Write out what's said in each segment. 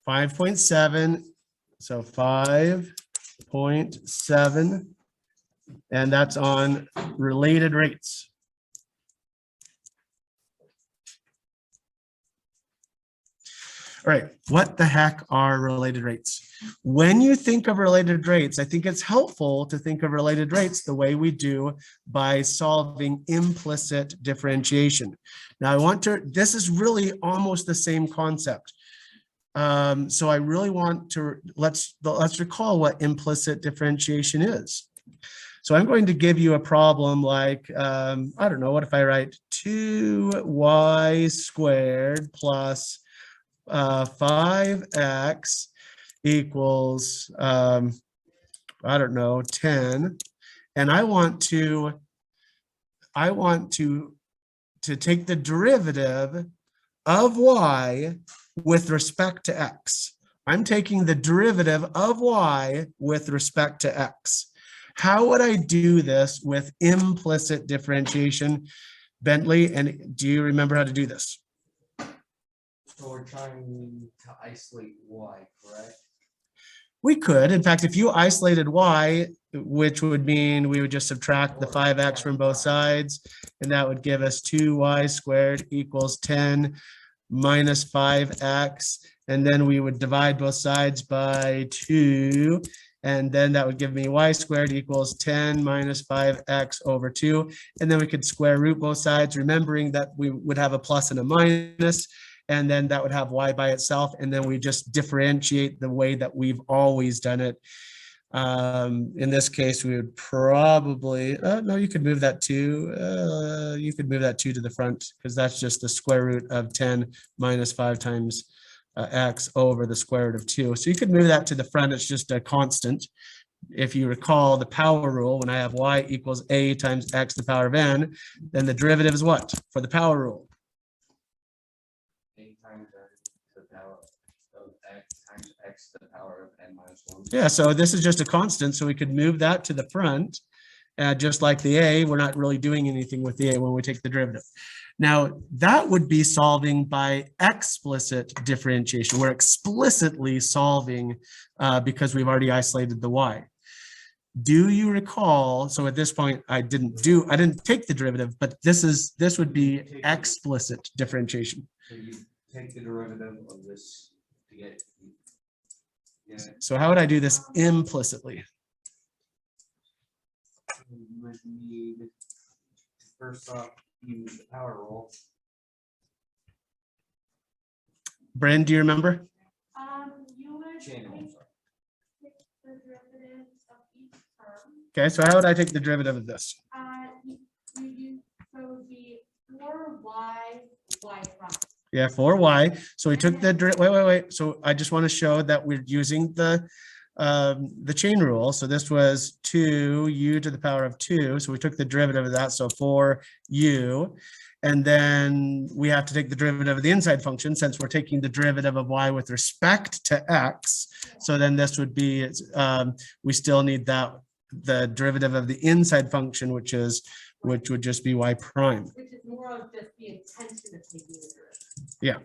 5.7. So 5.7. And that's on related rates. All right, what the heck are related rates? When you think of related rates, I think it's helpful to think of related rates the way we do by solving implicit differentiation. Now this is really almost the same concept. So I really want to, let's recall what implicit differentiation is. So I'm going to give you a problem like, I don't know, what if I write 2y squared plus 5x equals, I don't know, 10. And I want to take the derivative of y with respect to x. I'm taking the derivative of y with respect to x. How would I do this with implicit differentiation, Bentley? And do you remember how to do this? So we're trying to isolate y, correct? We could. In fact, if you isolated y, which would mean we would just subtract the 5x from both sides, and that would give us 2y squared equals 10 minus 5x. And then we would divide both sides by 2. And then that would give me y squared equals 10 minus 5x over 2. And then we could square root both sides, remembering that we would have a plus and a minus. And then that would have y by itself. And then we just differentiate the way that we've always done it. In this case, we would probably, no, you could move that 2. You could move that 2 to the front because that's just the square root of 10 minus 5 times x over the square root of 2. So you could move that to the front. It's just a constant. If you recall the power rule, when I have y equals a times x to the power of n, then the derivative is what for the power rule? A times the power of x times x to the power of n minus 1. Yeah, so this is just a constant, so we could move that to the front. Just like the a, we're not really doing anything with the a when we take the derivative. Now, that would be solving by explicit differentiation. We're explicitly solving because we've already isolated the y. Do you recall? So at this point, I didn't take the derivative, but this would be explicit differentiation. So you take the derivative of this to get. So how would I do this implicitly? You would need first off use the power rule. Bryn, do you remember? You would Chain rule, sorry. take the derivative of each term. Okay, so how would I take the derivative of this? So it would be 4y prime. Yeah, 4y. So we took the wait. So I just want to show that we're using the chain rule. So this was 2u to the power of 2. So we took the derivative of that. So 4u. And then we have to take the derivative of the inside function since we're taking the derivative of y with respect to x. So then this would be, we still need the derivative of the inside function, which would just be y prime. Which is more of just the intention of taking the derivative. Yeah.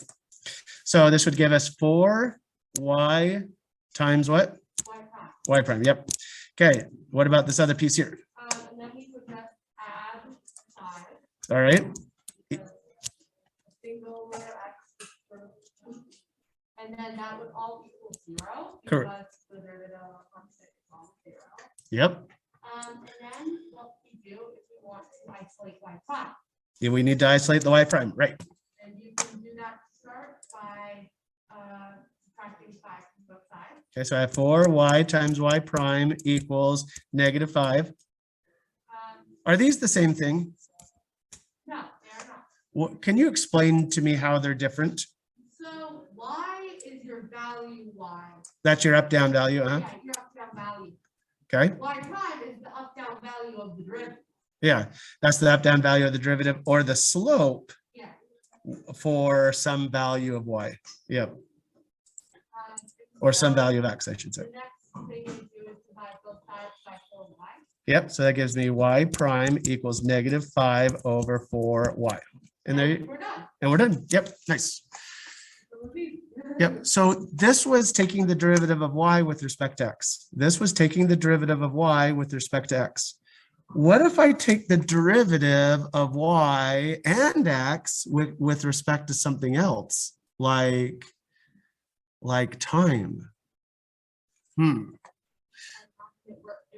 So this would give us 4y times what? Y prime. Y prime. Yep. Okay. What about this other piece here? And then we would just add 5. All right. A single letter x. And then that would all equal 0. Correct. Because the derivative of function is all 0. Yep. And then what we do is we want to isolate y prime. Yeah, we need to isolate the y prime. Right. And you can do that to start by subtracting 5 from both sides. Okay. So I have 4y times y prime equals -5. Are these the same thing? No, they are not. What, can you explain to me how they're different? So y is your value y. That's your up down value, huh? Yeah, your up-down value. Okay. Y prime is the up-down value of the derivative. Yeah, that's the up down value of the derivative or the slope Yeah. for some value of y. Yep. Or some value of x, I should say. The next thing you do is divide both sides by 4y. Yep, so that gives me y prime equals -5 over 4y. And there, We're done. and we're done. Yep, nice. So we'll see. Yep, so this was taking the derivative of y with respect to x. This was taking the derivative of y with respect to x. What if I take the derivative of y and x with respect to something else, like time? It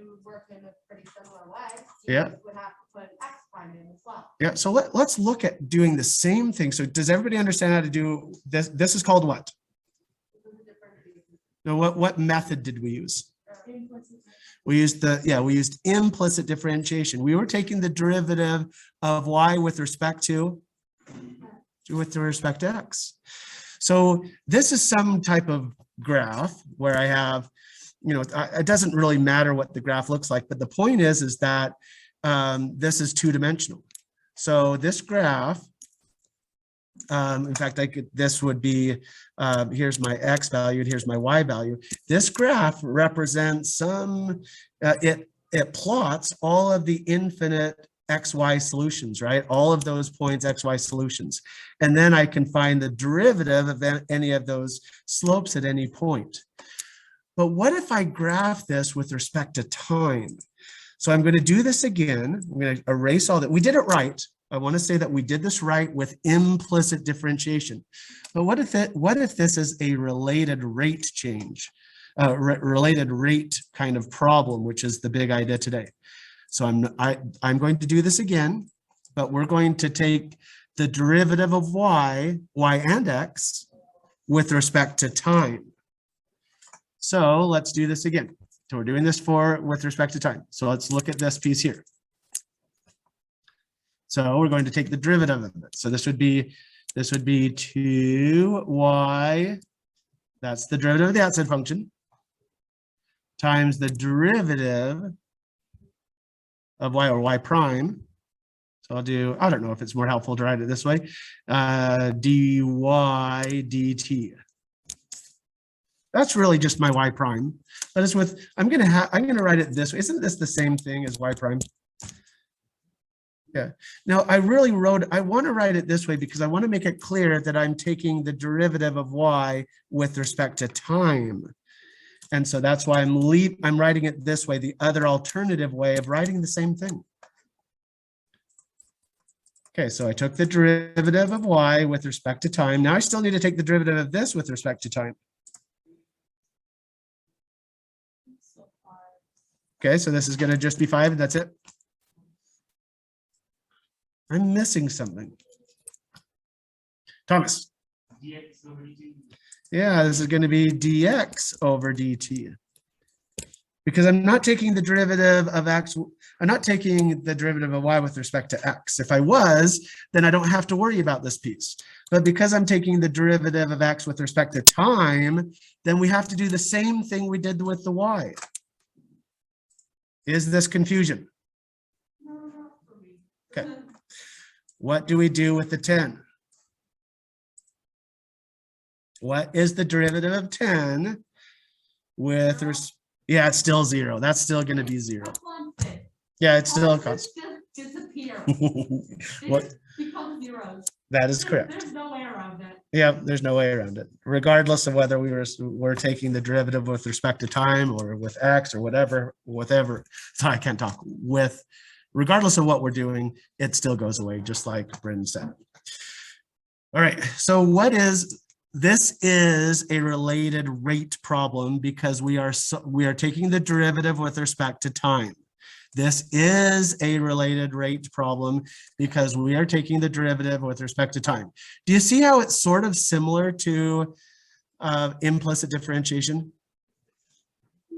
would work in a pretty similar way. Yeah. You would have to put X prime in as well. Yeah, so let's look at doing the same thing. So does everybody understand how to do this? This is called what? Now, what method did we use? We used we used implicit differentiation. We were taking the derivative of y with respect to x. So this is some type of graph where I have, it doesn't really matter what the graph looks like, but the point is that this is two-dimensional. So this graph, in fact, this would be, here's my x value and here's my y value. This graph represents it plots all of the infinite xy solutions, right? All of those points xy solutions. And then I can find the derivative of any of those slopes at any point. But what if I graph this with respect to time? So I'm going to do this again. I'm going to erase all that. We did it right. I want to say that we did this right with implicit differentiation. But what if this is a related rate change, related rate kind of problem, which is the big idea today. So I'm going to do this again, but we're going to take the derivative of y and x with respect to time. So let's do this again. So we're doing this with respect to time. So let's look at this piece here. So we're going to take the derivative of it. So this would be 2y, that's the derivative of the outside function, times the derivative of y or y prime. So I don't know if it's more helpful to write it this way, dy dt. That's really just my y prime. But it's I'm gonna write it this way. Isn't this the same thing as y prime? Yeah. Now I want to write it this way because I want to make it clear that I'm taking the derivative of y with respect to time. And so that's why I'm writing it this way, the other alternative way of writing the same thing. Okay, so I took the derivative of y with respect to time. Now I still need to take the derivative of this with respect to time. Okay, so this is going to just be 5, and that's it. I'm missing something. Thomas. Dx over dt. Yeah, this is going to be dx over dt. Because I'm not taking the derivative of x, I'm not taking the derivative of y with respect to x. If I was, then I don't have to worry about this piece. But because I'm taking the derivative of x with respect to time, then we have to do the same thing we did with the y. Is this confusion? Okay. What do we do with the 10? What is the derivative of 10 with yeah, it's still 0. That's still going to be 0. Yeah, it's still a constant. Disappear. What? It becomes zeros. That is correct. There's no way around it. Yeah, there's no way around it. Regardless of whether we're taking the derivative with respect to time or with x or whatever. So I can't talk with. Regardless of what we're doing, it still goes away, just like Bryn said. All right, so this is a related rate problem because we are taking the derivative with respect to time. This is a related rate problem because we are taking the derivative with respect to time. Do you see how it's sort of similar to implicit differentiation?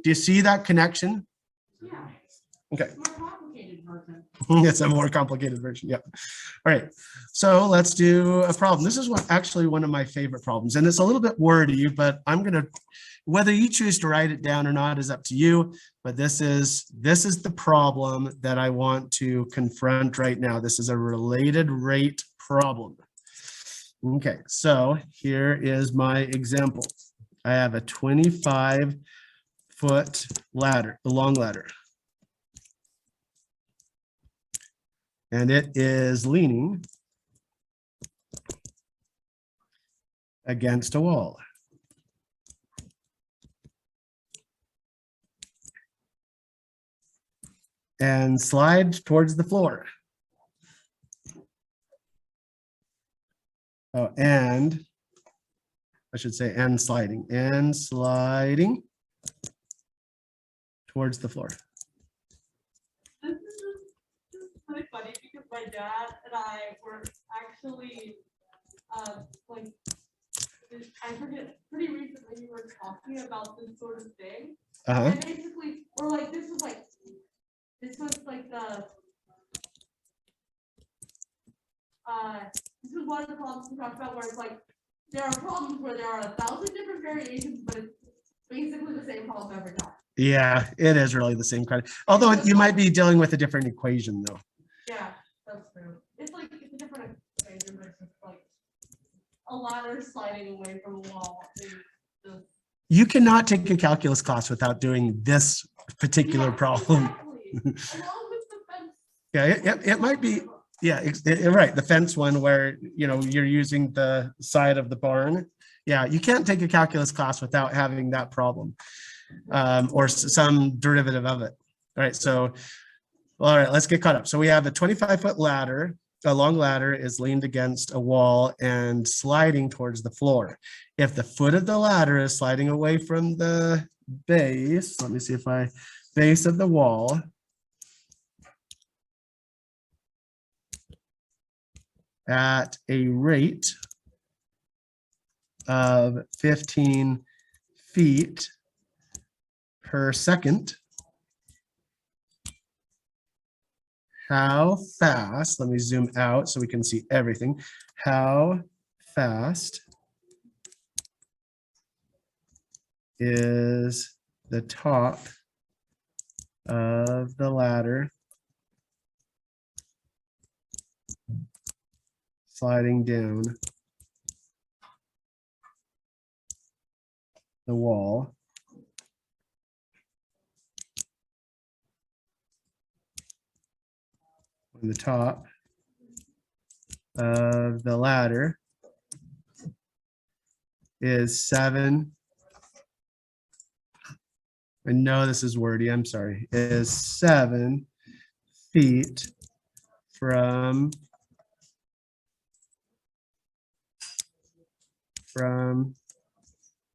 Do you see that connection? Yeah. Okay. More complicated version. It's a more complicated version. Yeah. All right. So let's do a problem. This is actually one of my favorite problems, and it's a little bit wordy, but whether you choose to write it down or not is up to you. But this is the problem that I want to confront right now. This is a related rate problem. Okay. So here is my example. I have a 25-foot ladder, a long ladder. And it is leaning against a wall. and slide towards the floor. Oh, and I should say and sliding towards the floor. This is just really funny because my dad and I were actually, like, I forget, pretty recently we were talking about this sort of thing. Uh-huh. And basically, or like, this was like the, this was one of the problems we talked about where it's like, there are problems where there are 1,000 different variations, but it's basically the same problem every time. Yeah, it is really the same kind. Although you might be dealing with a different equation though. Yeah, that's true. It's like, it's a different equation, but it's just like a ladder sliding away from a wall. You cannot take a calculus class without doing this particular Yeah, problem. exactly. Along with the fence. Yeah, it might be. Yeah, right. The fence one where, you know, you're using the side of the barn. Yeah, you can't take a calculus class without having that problem or some derivative of it. All right, so, all right, let's get caught up. So we have a 25-foot ladder. A long ladder is leaned against a wall and sliding towards the floor. If the foot of the ladder is sliding away from the base, let me see if base of the wall, at a rate of 15 feet per second, how fast, let me zoom out so we can see everything, how fast is the top of the ladder sliding down the wall on the top of the ladder is 7. I know this is wordy, I'm sorry, is 7 feet from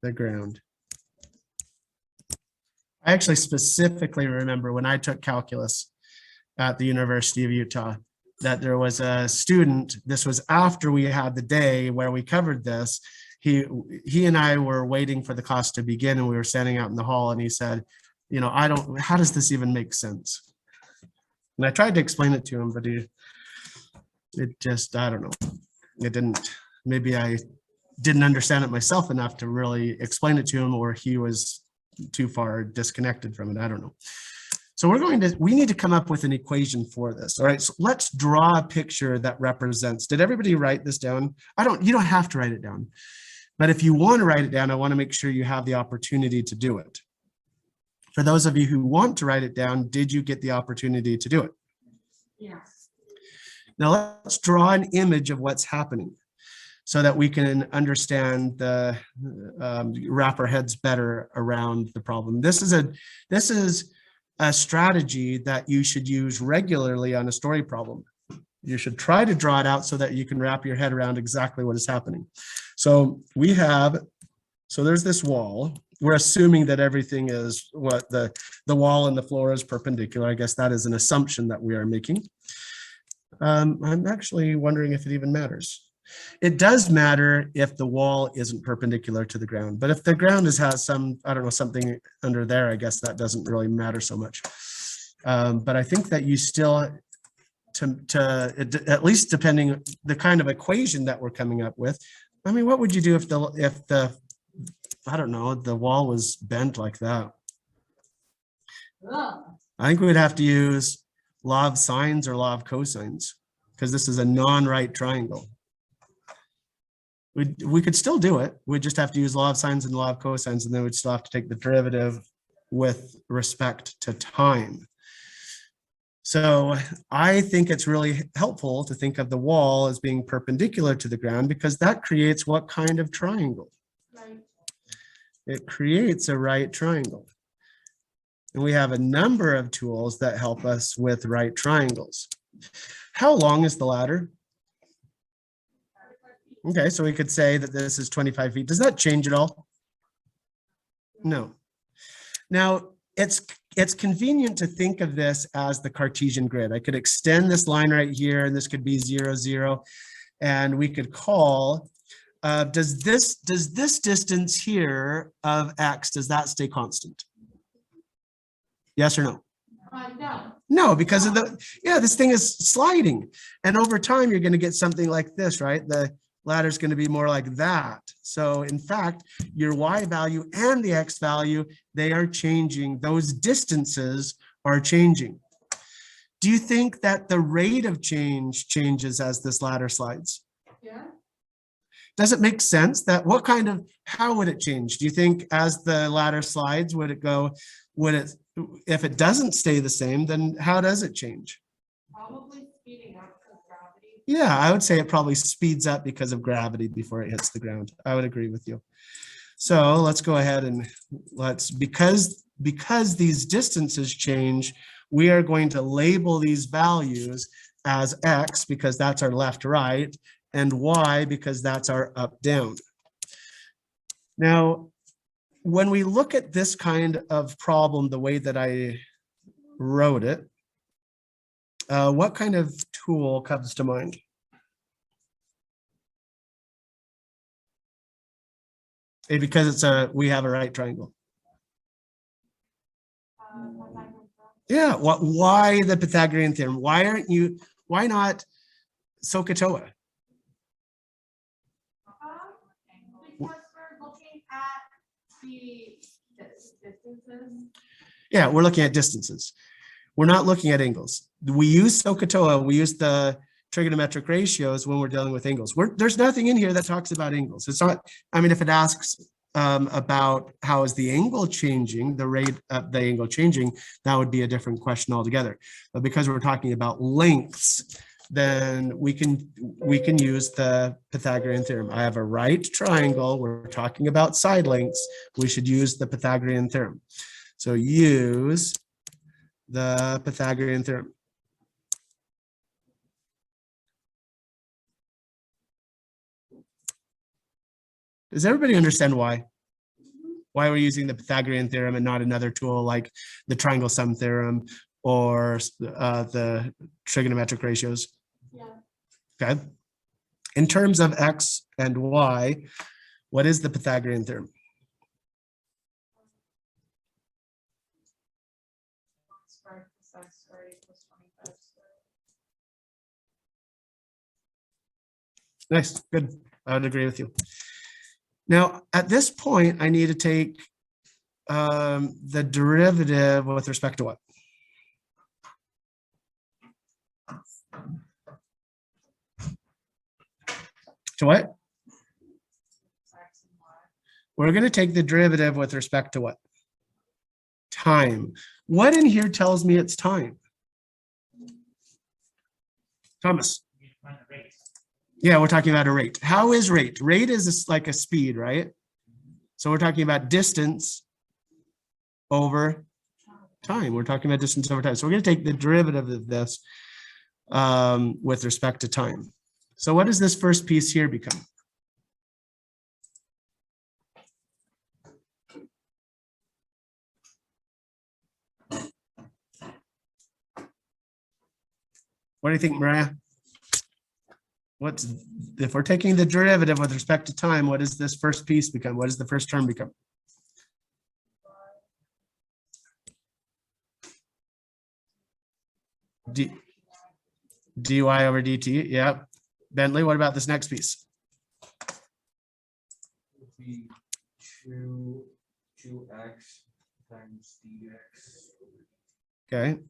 the ground. I actually specifically remember when I took calculus at the University of Utah, that there was a student, this was after we had the day where we covered this, he and I were waiting for the class to begin and we were standing out in the hall and he said, you know, how does this even make sense? And I tried to explain it to him, but it just, I don't know, it didn't, maybe I didn't understand it myself enough to really explain it to him, or he was too far disconnected from it. I don't know. So we need to come up with an equation for this. All right, so let's draw a picture that represents, did everybody write this down? You don't have to write it down, but if you want to write it down, I want to make sure you have the opportunity to do it. For those of you who want to write it down, did you get the opportunity to do it? Yes. Now let's draw an image of what's happening so that we can understand wrap our heads better around the problem. This is a strategy that you should use regularly on a story problem. You should try to draw it out so that you can wrap your head around exactly what is happening. So there's this wall. We're assuming that everything is what the wall and the floor is perpendicular. I guess that is an assumption that we are making. I'm actually wondering if it even matters. It does matter if the wall isn't perpendicular to the ground, but if the ground has some, I don't know, something under there, I guess that doesn't really matter so much. But I think that you still, at least depending the kind of equation that we're coming up with, I mean, what would you do if the I don't know, the wall was bent like that? Ugh. I think we'd have to use law of sines or law of cosines because this is a non-right triangle. We could still do it. We'd just have to use law of sines and law of cosines, and then we'd still have to take the derivative with respect to time. So I think it's really helpful to think of the wall as being perpendicular to the ground because that creates what kind of triangle? Right. It creates a right triangle. And we have a number of tools that help us with right triangles. How long is the ladder? Okay, so we could say that this is 25 feet. Does that change at all? No. Now, it's convenient to think of this as the Cartesian grid. I could extend this line right here, and this could be 0, 0. And we could call, does this distance here of x, does that stay constant? Yes or no? No. No, because of this thing is sliding. And over time, you're going to get something like this, right? The ladder is going to be more like that. So in fact, your y value and the x value, they are changing. Those distances are changing. Do you think that the rate of change changes as this ladder slides? Yeah. Does it make sense that how would it change? Do you think as the ladder slides, if it doesn't stay the same, then how does it change? Probably speeding up because gravity. Yeah, I would say it probably speeds up because of gravity before it hits the ground. I would agree with you. So let's go ahead and because these distances change, we are going to label these values as x because that's our left right, and y because that's our up down. Now, when we look at this kind of problem the way that I wrote it, what kind of tool comes to mind? Because we have a right triangle. Yeah, why the Pythagorean theorem? Why not SOHCAHTOA? Because we're looking at the distances. Yeah, we're looking at distances. We're not looking at angles. We use SOHCAHTOA, we use the trigonometric ratios when we're dealing with angles. There's nothing in here that talks about angles. It's not, I mean, if it asks about how is the angle changing, the rate of the angle changing, that would be a different question altogether. But because we're talking about lengths, then we can use the Pythagorean theorem. I have a right triangle. We're talking about side lengths. We should use the Pythagorean theorem. So use the Pythagorean theorem. Does everybody understand why? Why we're using the Pythagorean theorem and not another tool like the triangle sum theorem or the trigonometric ratios? Yeah. Okay. In terms of x and y, what is the Pythagorean theorem? Nice, good. I would agree with you. Now, at this point, I need to take the derivative with respect to what? To what? We're going to take the derivative with respect to what? Time. What in here tells me it's time? Thomas. Yeah, we're talking about a rate. How is rate? Rate is like a speed, right? So we're talking about distance over time. We're talking about distance over time. So we're going to take the derivative of this with respect to time. So what does this first piece here become? What do you think, Mariah? If we're taking the derivative with respect to time, what does this first piece become? What does the first term become? dy over dt. Yeah. Bentley, what about this next piece? Would be 2x times dx. Okay.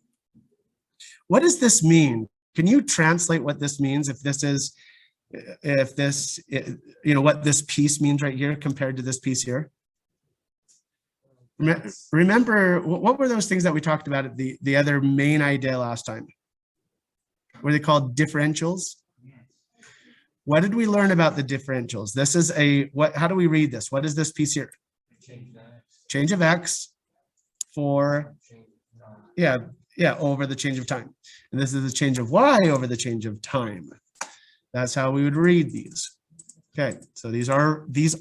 What does this mean? Can you translate what this means what this piece means right here compared to this piece here? Remember, what were those things that we talked about at the other main idea last time? Were they called differentials? What did we learn about the differentials? This is how do we read this? What is this piece here? Change of x for Yeah, over the change of time. And this is the change of y over the change of time. That's how we would read these. Okay, so these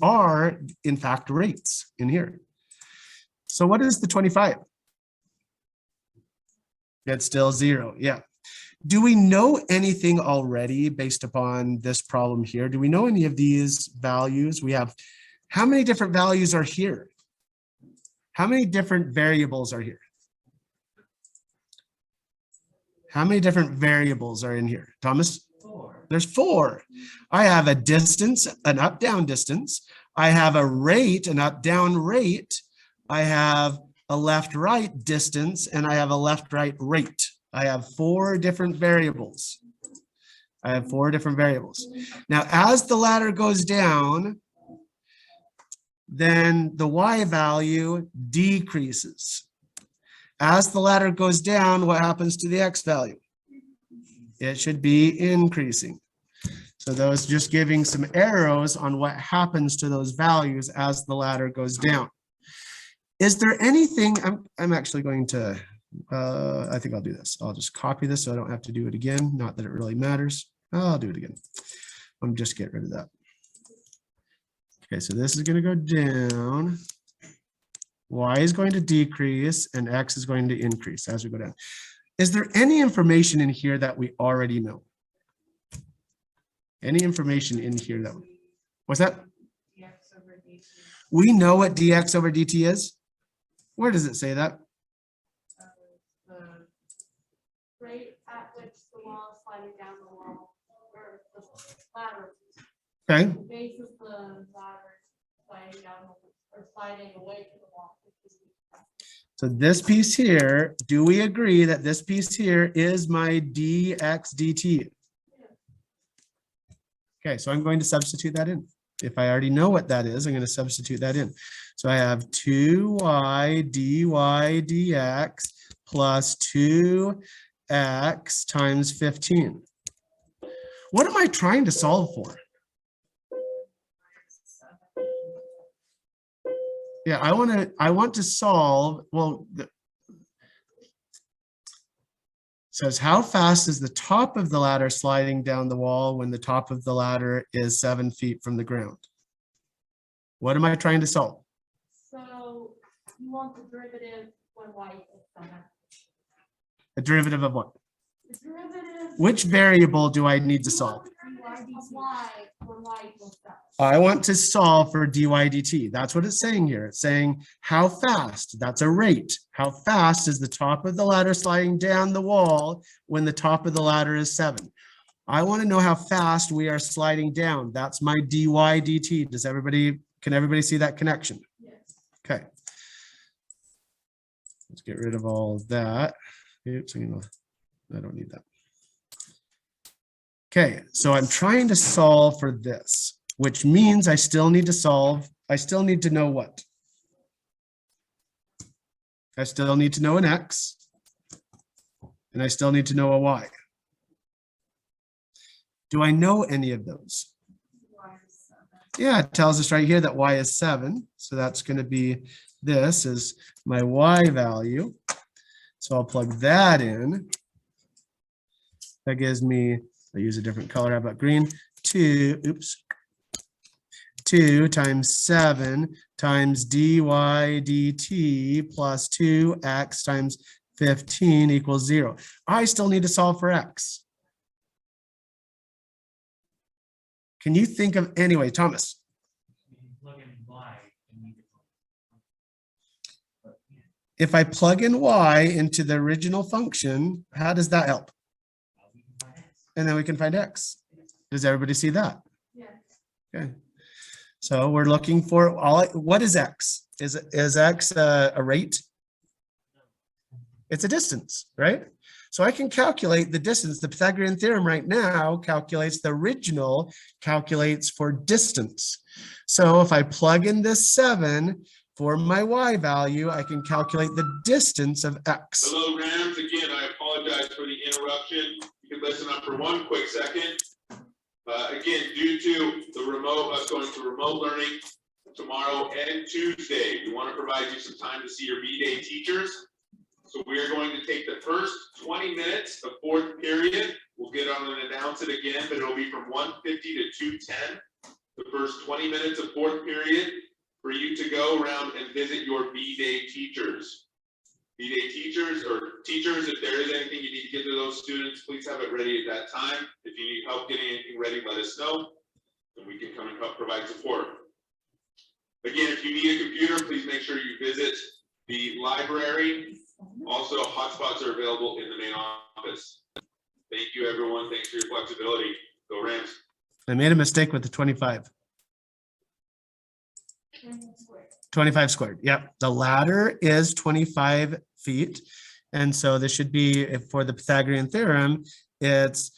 are in fact rates in here. So what is the 25? It's still 0, yeah. Do we know anything already based upon this problem here? Do we know any of these values? We have, how many different values are here? How many different variables are here? How many different variables are in here? Thomas? 4. There's 4. I have a distance, an up-down distance. I have a rate, an up-down rate. I have a left-right distance, and I have a left-right rate. I have 4 different variables. Now, as the ladder goes down, then the y value decreases. As the ladder goes down, what happens to the x value? It should be increasing. So those just giving some arrows on what happens to those values as the ladder goes down. Is there anything, I'm actually going to, I think I'll do this. I'll just copy this so I don't have to do it again. Not that it really matters. I'll do it again. I'm just get rid of that. Okay, so this is going to go down. Y is going to decrease and X is going to increase as we go down. Is there any information in here that we already know? Any information in here that, what's that? dx over dt. We know what dx over dt is. Where does it say that? The rate at which the wall is sliding down the wall, or the ladder. Okay, The base of the ladder sliding down or sliding away to the wall. so this piece here, do we agree that this piece here is my dx dt? Okay, so I'm going to substitute that in. If I already know what that is, I'm going to substitute that in. So I have 2y dy dx plus 2x times 15. What am I trying to solve for? Yeah, I want to solve, well, says how fast is the top of the ladder sliding down the wall when the top of the ladder is 7 feet from the ground? What am I trying to solve? So you want the derivative when y is 7. A derivative of what? The derivative. Which variable do I need to solve? Y when y equals 7. I want to solve for dy dt. That's what it's saying here. It's saying how fast, that's a rate. How fast is the top of the ladder sliding down the wall when the top of the ladder is 7? I want to know how fast we are sliding down. That's my dy dt. Can everybody see that connection? Yes. Okay. Let's get rid of all of that. Oops, I don't need that. Okay, so I'm trying to solve for this, which means I still need to know what? I still need to know an x, and I still need to know a y. Do I know any of those? Y is 7. Yeah, it tells us right here that y is 7. So that's going to be, this is my y value. So I'll plug that in. That gives me, I use a different color, how about green? 2 times 7 times dy dt plus 2x times 15 equals 0. I still need to solve for x. Can you think of, anyway, Thomas? If I plug in y into the original function, how does that help? And then we can find x. Does everybody see that? Yes. Okay. So we're looking for what is x? Is x a rate? It's a distance, right? So I can calculate the distance. The Pythagorean theorem right now calculates the original, calculates for distance. So if I plug in this 7 for my y value, I can calculate the distance of x. Hello, Rams. Again, I apologize for the interruption. You can listen up for 1 quick second. Again, due to the us going to remote learning tomorrow and Tuesday, we want to provide you some time to see your B-Day teachers. So we are going to take the first 20 minutes of fourth period. We'll get on and announce it again, but it'll be from 1:50 to 2:10. The first 20 minutes of fourth period for you to go around and visit your B-Day teachers. B-Day teachers or teachers, if there is anything you need to get to those students, please have it ready at that time. If you need help getting anything ready, let us know, and we can come and help provide support. Again, if you need a computer, please make sure you visit the library. Also, hotspots are available in the main office. Thank you, everyone. Thanks for your flexibility. Go Rams. I made a mistake with the 25. 25 squared. Yep. The ladder is 25 feet. And so this should be, if for the Pythagorean theorem, it's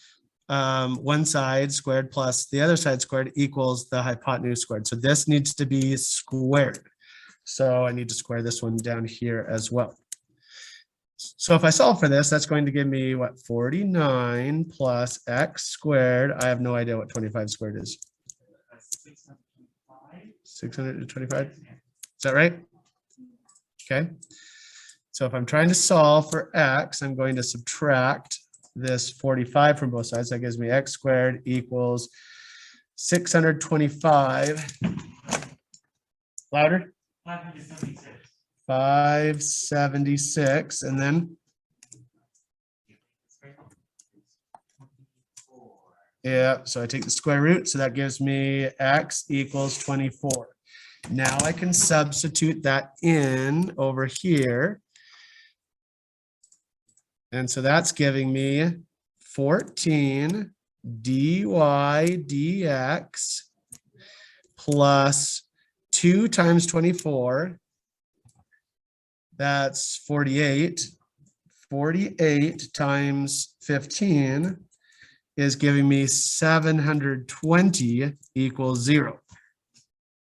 one side squared plus the other side squared equals the hypotenuse squared. So this needs to be squared. So I need to square this one down here as well. So if I solve for this, that's going to give me what, 49 plus x squared. I have no idea what 25 squared is. 625. Is that right? Okay. So if I'm trying to solve for x, I'm going to subtract this 45 from both sides. That gives me x squared equals 625. Louder? 576. 576. And then, yeah, so I take the square root. So that gives me x equals 24. Now I can substitute that in over here. And so that's giving me 14 dy dx plus 2 times 24. That's 48. 48 times 15 is giving me 720 equals 0.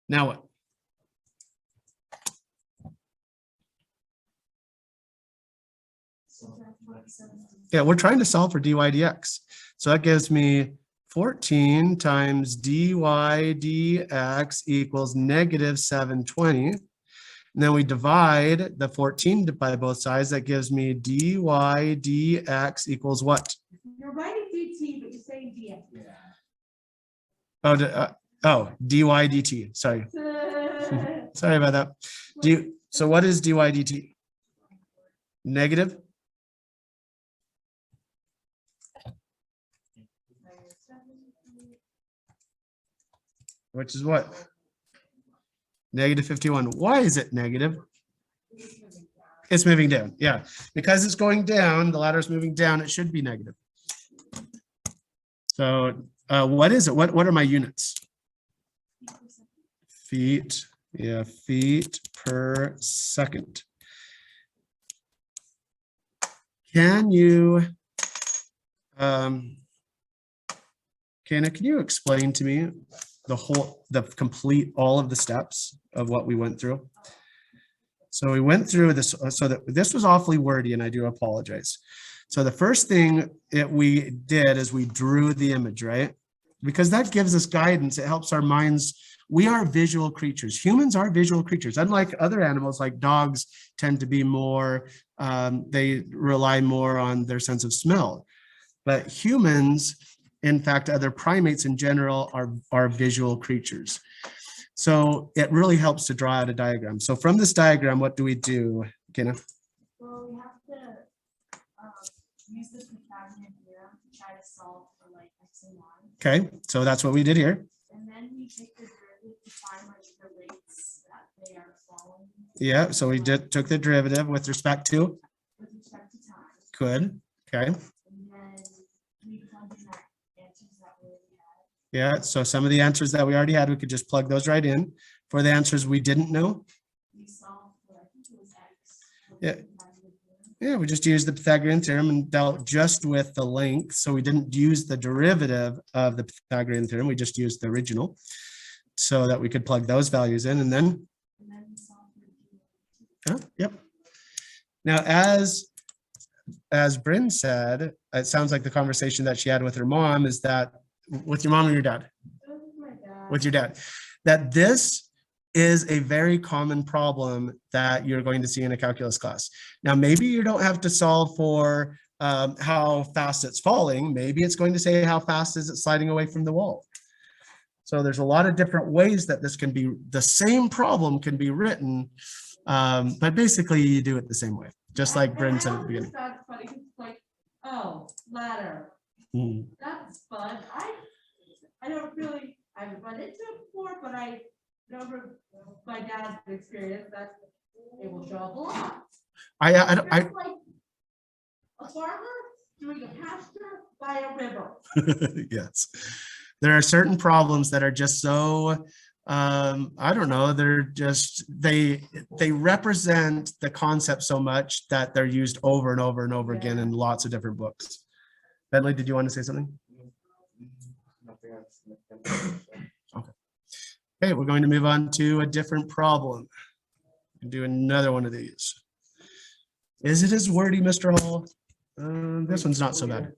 Now what? Yeah, we're trying to solve for dy dx. So that gives me 14 times dy dx equals negative 720. And then we divide the 14 by both sides. That gives me dy dx equals what? You're writing dt, but you're saying dx. Oh, dy dt. Sorry. Sorry about that. So what is dy dt? Negative? Which is what? Negative 51. Why is it negative? It's moving down. Yeah, because it's going down, the ladder is moving down, it should be negative. So what is it? What are my units? Feet. Yeah, feet per second. Can you, Kana, can you explain to me all of the steps of what we went through? So we went through this, so that this was awfully wordy, and I do apologize. So the first thing that we did is we drew the image, right? Because that gives us guidance. It helps our minds. We are visual creatures. Humans are visual creatures. Unlike other animals, like dogs tend to be more, they rely more on their sense of smell. But humans, in fact, other primates in general are visual creatures. So it really helps to draw out a diagram. So from this diagram, what do we do, Kenna? Well, we have to use the Pythagorean theorem to try to solve for like x and y. Okay, so that's what we did here. And then we take the derivative to find like the rates that they are following. Yeah, so we took the derivative with respect to? With respect to time. Good, okay. And then we plug in that answers that we already had. Yeah, so some of the answers that we already had, we could just plug those right in. For the answers we didn't know, We solved for, I think it was x. with Yeah. the Pythagorean theorem. yeah, we just used the Pythagorean theorem and dealt just with the length. So we didn't use the derivative of the Pythagorean theorem. We just used the original so that we could plug those values in, and then, And then we solved for dy. yep. Now, as Bryn said, it sounds like the conversation that she had with her mom is that, with your mom and your dad, With my dad. with your dad, that this is a very common problem that you're going to see in a calculus class. Now, maybe you don't have to solve for how fast it's falling. Maybe it's going to say how fast is it sliding away from the wall. So there's a lot of different ways that this can be, the same problem can be written, but basically you do it the same way, just like Bryn said at the beginning. That's funny, 'cause it's like, oh, ladder, Mhm. that's fun. I don't really, I haven't run into it before, but I know from my dad's experience that it will show up a lot. I It's like a farmer doing a pasture by a river. yes. There are certain problems that are just so, I don't know, they're just, they represent the concept so much that they're used over and over and over again in lots of different books. Bentley, did you want to say something? Nothing else. Okay, we're going to move on to a different problem. Do another one of these. Is it as wordy, Mr. Hall? This one's not so bad.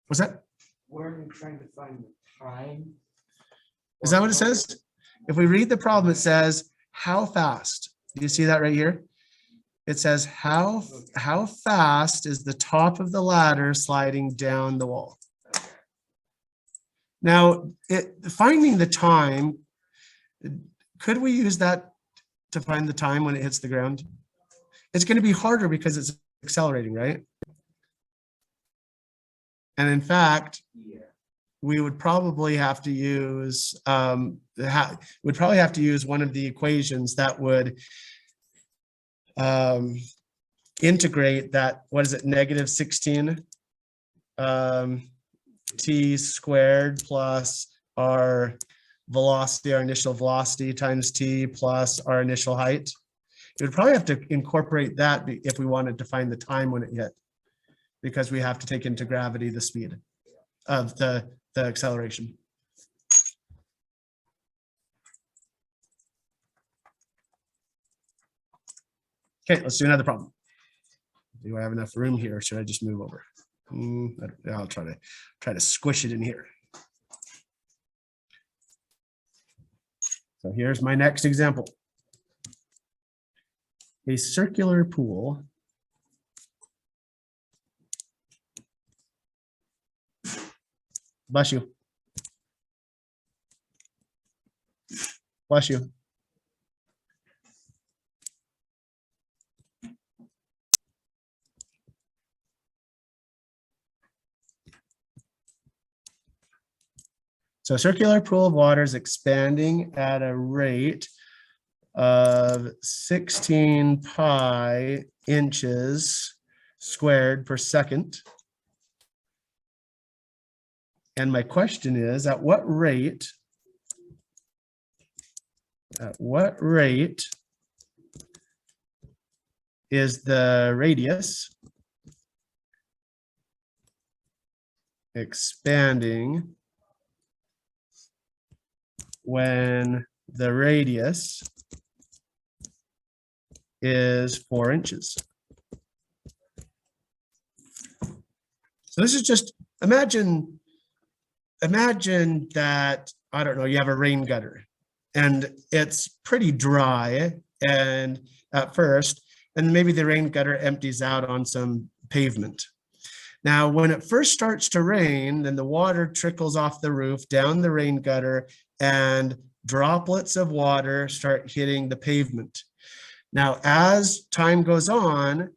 What's that? Where are you trying to find the time? Is that what it says? If we read the problem, it says, how fast? Do you see that right here? It says, how fast is the top of the ladder sliding down the wall? Now, finding the time, could we use that to find the time when it hits the ground? It's going to be harder because it's accelerating, right? And in fact, Yeah. we would probably have to use one of the equations that would integrate that, what is it, -16 t squared plus our velocity, our initial velocity times t plus our initial height. You would probably have to incorporate that if we wanted to find the time when it hit, because we have to take into gravity the speed of the acceleration. Okay, let's do another problem. Do I have enough room here, or should I just move over? I'll try to squish it in here. So here's my next example. A circular pool bless you. Bless you. So a circular pool of water is expanding at a rate of 16 pi inches squared per second. And my question is, at what rate is the radius expanding when the radius is 4 inches? So this is just, imagine that, I don't know, you have a rain gutter and it's pretty dry and at first, and maybe the rain gutter empties out on some pavement. Now, when it first starts to rain, then the water trickles off the roof down the rain gutter and droplets of water start hitting the pavement. Now, as time goes on,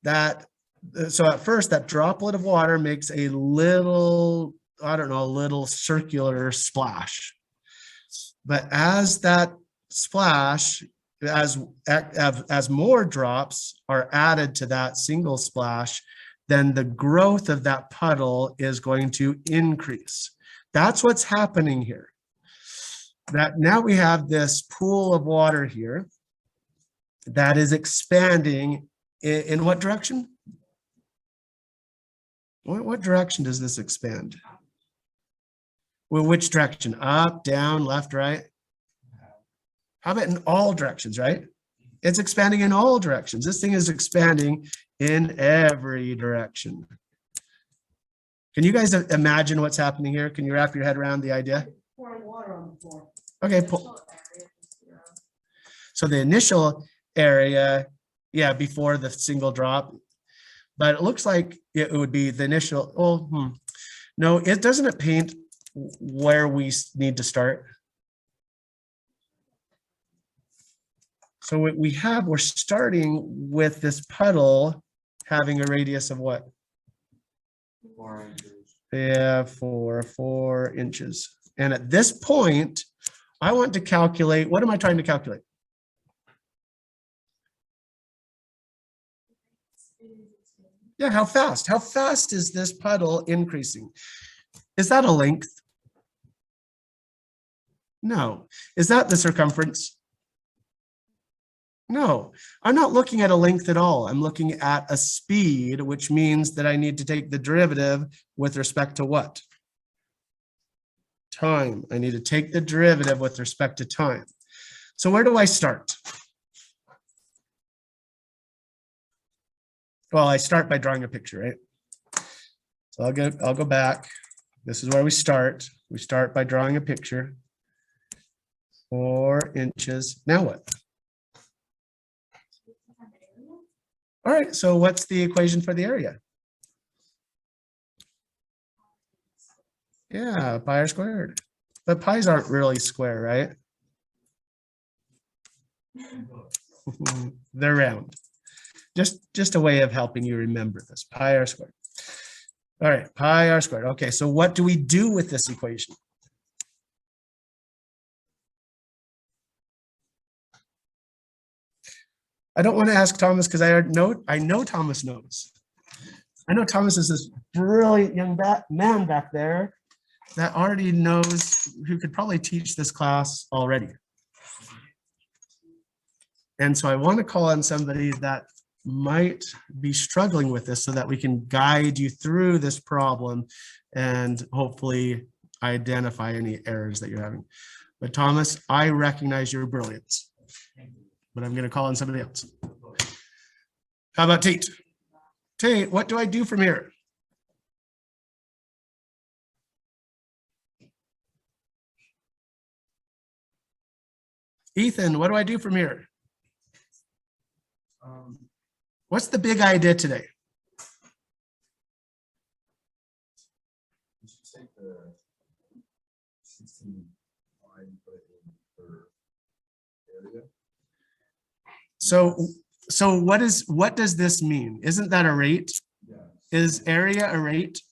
so at first that droplet of water makes a little, I don't know, a little circular splash. But as that splash, as more drops are added to that single splash, then the growth of that puddle is going to increase. That's what's happening here. That now we have this pool of water here that is expanding in what direction? What direction does this expand? Well, which direction? Up, down, left, right? How about in all directions, right? It's expanding in all directions. This thing is expanding in every direction. Can you guys imagine what's happening here? Can you wrap your head around the idea? Pouring water on the floor. Okay, So the initial area, yeah, before the single drop. But it looks like it would be the initial, no, it doesn't paint where we need to start. So what we have, we're starting with this puddle having a radius of what? 4 inches. Yeah, 4 inches. And at this point, I want to calculate, what am I trying to calculate? Yeah, how fast? How fast is this puddle increasing? Is that a length? No. Is that the circumference? No, I'm not looking at a length at all. I'm looking at a speed, which means that I need to take the derivative with respect to what? Time. I need to take the derivative with respect to time. So where do I start? Well, I start by drawing a picture, right? So I'll go back. This is where we start. We start by drawing a picture. 4 inches. Now what? All right, so what's the equation for the area? Yeah, pi r squared. But pi's aren't really square, right? They're round. Just a way of helping you remember this, pi r squared. All right, pi r squared. Okay, so what do we do with this equation? I don't want to ask Thomas because I know Thomas knows. I know Thomas is this brilliant young man back there that already knows, who could probably teach this class already. And so I want to call on somebody that might be struggling with this so that we can guide you through this problem and hopefully identify any errors that you're having. But Thomas, I recognize your brilliance, but I'm going to call on somebody else. How about Tate? Tate, what do I do from here? Ethan, what do I do from here? What's the big idea today? You should take the 16 line and put it in per area. So what does this mean? Isn't that a rate? Yeah. Is area a rate?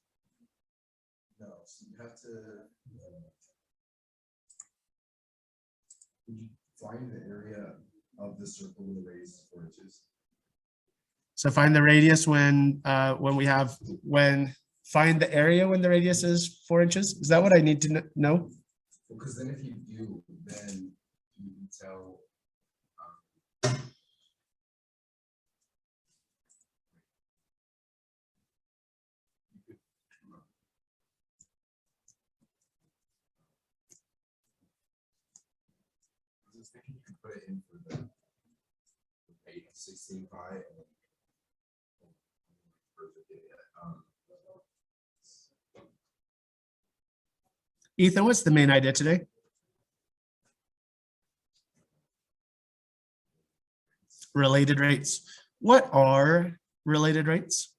No, so you have to would you find the area of the circle with the radius is 4 inches. So find the radius when find the area when the radius is 4 inches. Is that what I need to know? Because then if you do, then you can tell. I was thinking you could put it in for the 16 pi. Ethan, what's the main idea today? Related rates. What are related rates?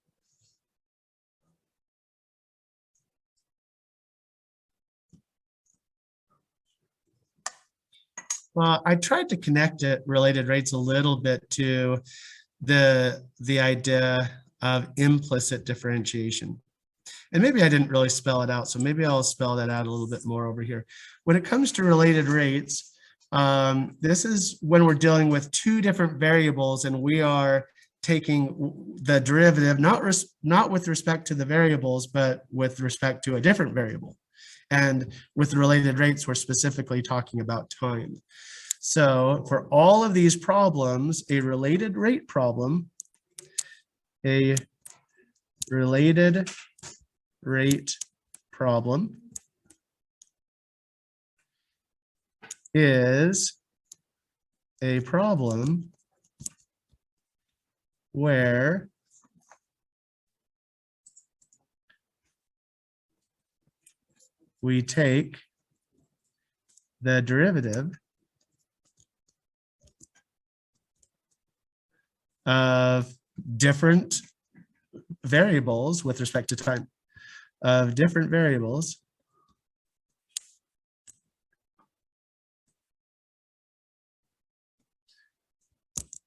Well, I tried to connect related rates a little bit to the idea of implicit differentiation. And maybe I didn't really spell it out, so maybe I'll spell that out a little bit more over here. When it comes to related rates, this is when we're dealing with two different variables and we are taking the derivative, not with respect to the variables, but with respect to a different variable. And with the related rates, we're specifically talking about time. So for all of these problems, a related rate problem, a related rate problem is a problem where we take the derivative of different variables with respect to time, of different variables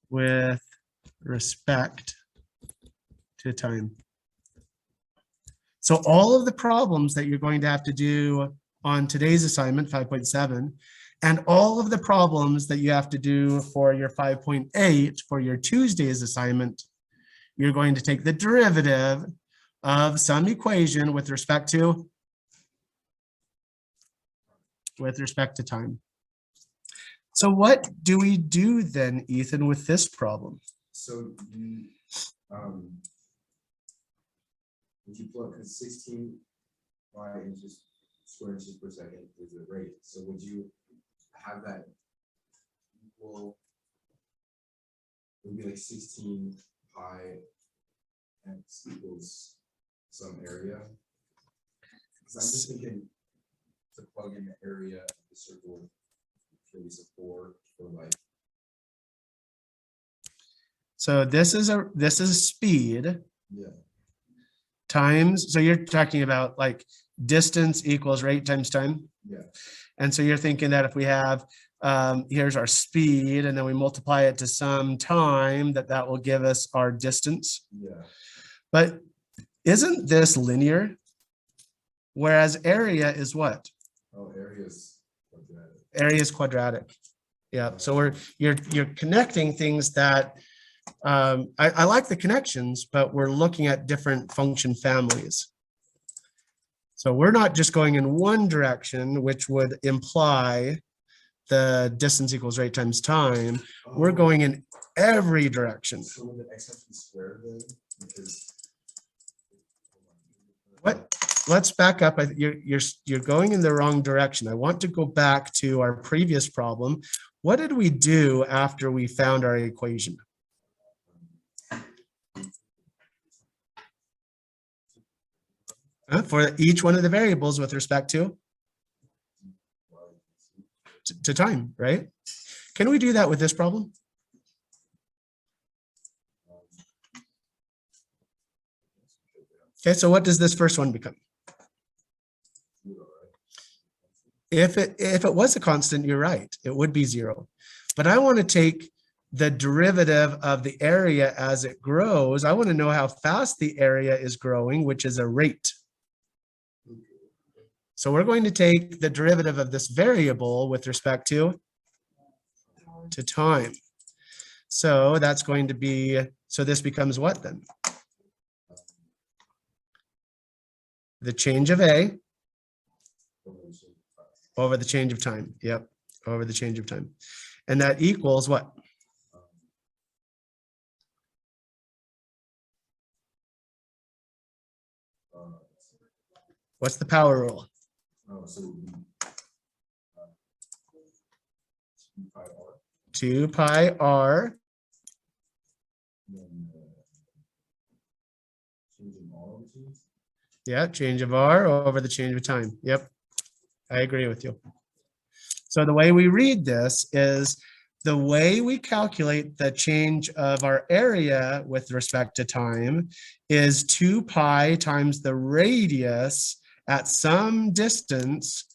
with respect to time. So all of the problems that you're going to have to do on today's assignment, 5.7, and all of the problems that you have to do for your 5.8 for your Tuesday's assignment, you're going to take the derivative of some equation with respect to time. So what do we do then, Ethan, with this problem? So you, if you plug, because 16 pi inches, square inches per second is the rate. So would you have that equal? It would be like 16 pi x equals some area. Because I'm just thinking to plug in the area of the circle, use a 4 for like. So this is speed Yeah. times, so you're talking about like distance equals rate times time. Yeah. And so you're thinking that if we have, here's our speed and then we multiply it to some time, that will give us our distance. Yeah. But isn't this linear? Whereas area is what? Oh, areas. Quadratic. Area is quadratic. Yeah, so you're connecting things that, I like the connections, but we're looking at different function families. So we're not just going in one direction, which would imply the distance equals rate times time. We're Oh, going in every direction. So would the x have to be squared then? Because. What? Let's back up. You're going in the wrong direction. I want to go back to our previous problem. What did we do after we found our equation? For each one of the variables with respect to time, right? Can we do that with this problem? Okay, so what does this first one become? If it was a constant, you're right, it would be 0. But I want to take the derivative of the area as it grows. I want to know how fast the area is growing, which is a rate. So we're going to take the derivative of this variable with respect to time. So that's going to be, so this becomes what then? The change of A over the change of time. Yep, over the change of time. And that equals what? What's the power rule? Oh, so it would be 2 pi r. 2 pi r. Then changing all of these. Yeah, change of r over the change of time. Yep, I agree with you. So the way we read this is the way we calculate the change of our area with respect to time is 2 pi times the radius at some distance,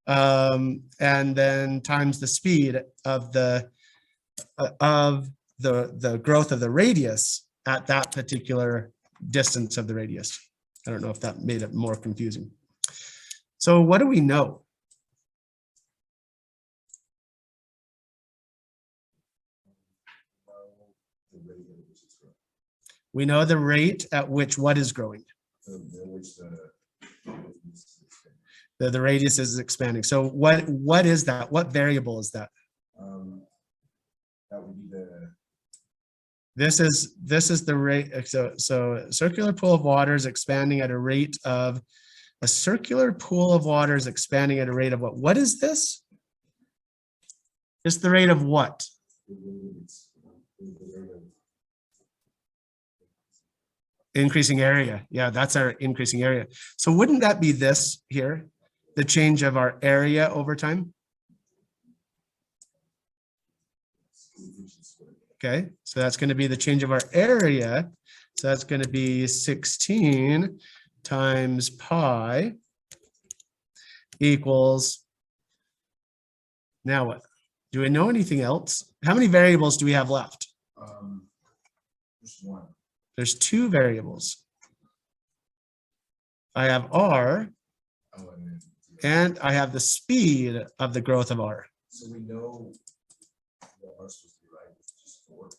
and then times the speed of the growth of the radius at that particular distance of the radius. I don't know if that made it more confusing. So what do we know? The rate at which it's growing. We know the rate at which what is growing. Which The radius is expanding. So what is that? What variable is that? that would be the. This is the rate. So a circular pool of water is expanding at a rate of a circular pool of water is expanding at a rate of what? What is this? It's the rate of what? Increasing area. Yeah, that's our increasing area. So wouldn't that be this here? The change of our area over time? inches squared. Okay, so that's going to be the change of our area. So that's going to be 16 times pi equals. Now what? Do we know anything else? How many variables do we have left? Just one. There's 2 variables. I have R Oh, and then. and I have the speed of the growth of R. So we know what R is supposed to be, right? It's just 4.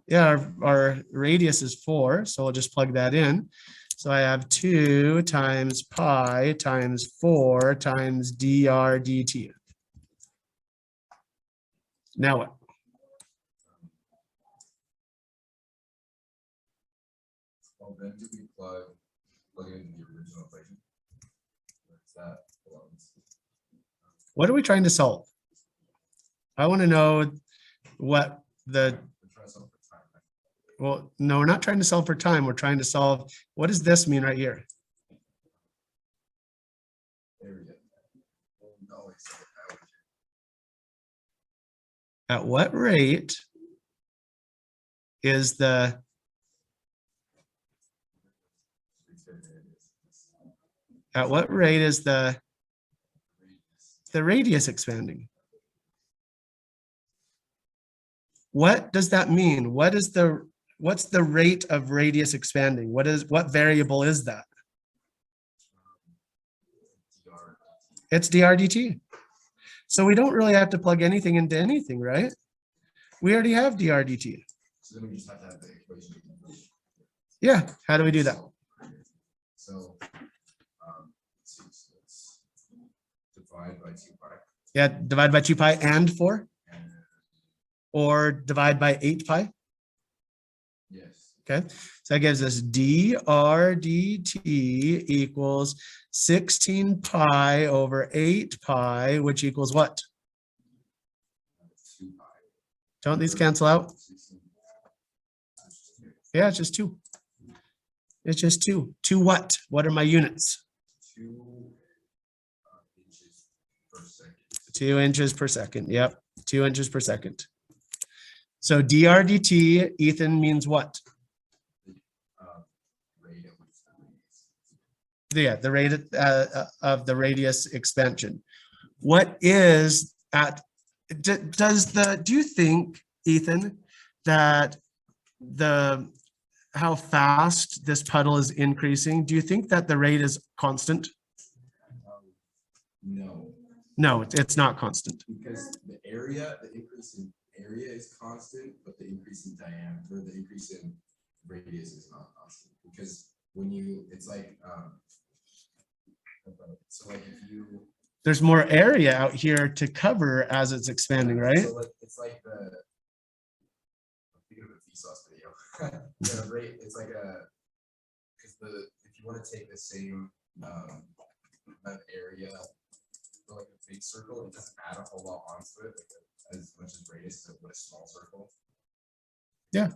Yeah, our radius is 4, so we'll just plug that in. So I have 2 times pi times 4 times dr dt. Now what? Well, then do we plug it into the original equation? Or is that belongs? What are we trying to solve? I want to know what the, We're trying to solve for time, right? well, no, we're not trying to solve for time. We're trying to solve, what does this mean right here? Area. Well, no, it's like that. At what rate is the, at what rate is the radius expanding? What does that mean? What's the rate of radius expanding? What variable is that? It's dr dt. So we don't really have to plug anything into anything, right? We already have dr dt. So then we just have to have the equation. Yeah, how do we do that? So, let's see, so let's divide by 2 pi. Yeah, divide by 2 pi and 4, And or divide by 8 pi. yes, Okay, so that gives us dr dt equals 16 pi over 8 pi, which equals what? 2 pi. Don't these cancel out? 16. Yeah, it's just 2. It's just 2. 2 what? What are my units? 2 inches per second. 2 inches per second. Yep, 2 inches per second. So dr dt, Ethan, means what? Rate at which the radius. Yeah, the rate of the radius expansion. What is at, do you think, Ethan, that how fast this puddle is increasing, do you think that the rate is constant? No, No, it's not constant. because the area, the increase in area is constant, but the increase in diameter, the increase in radius is not constant. Because when you, it's like, so like if you. There's more area out here to cover as it's expanding, right? So like, it's like the. I'm thinking of a Vsauce video. The rate, it's like because if you want to take the same amount of area for like a big circle, it doesn't add a whole lot onto it, like as much as radius as with a small circle. Yeah,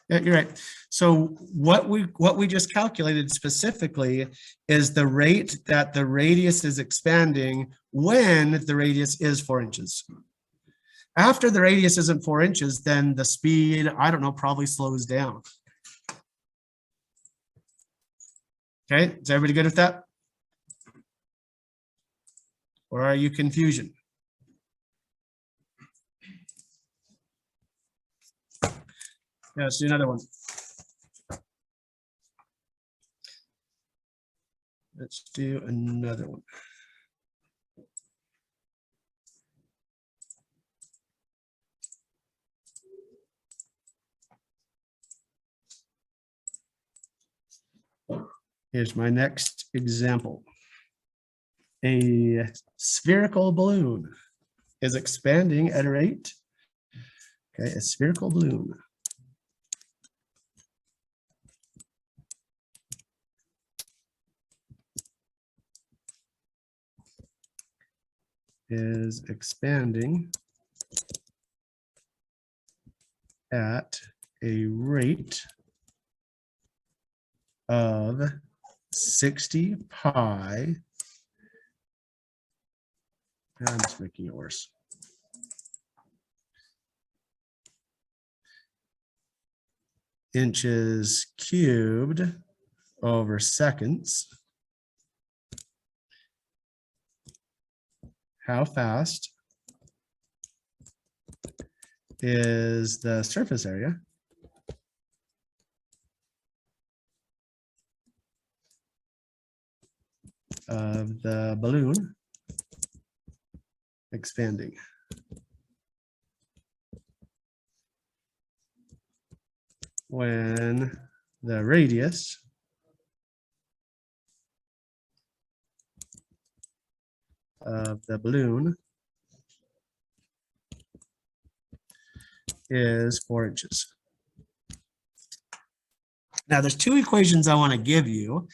you're right. So what we just calculated specifically is the rate that the radius is expanding when the radius is 4 inches. After the radius isn't 4 inches, then the speed, I don't know, probably slows down. Okay, is everybody good with that? Or are you confusion? Yeah, let's do another one. Let's do another one. Here's my next example. A spherical balloon is expanding at a rate. Okay, a spherical balloon. Is expanding at a rate of 60 pi. I'm just making it worse. inches cubed over seconds. How fast is the surface area of the balloon expanding? When the radius of the balloon is 4 inches. Now, there's two equations I want to give you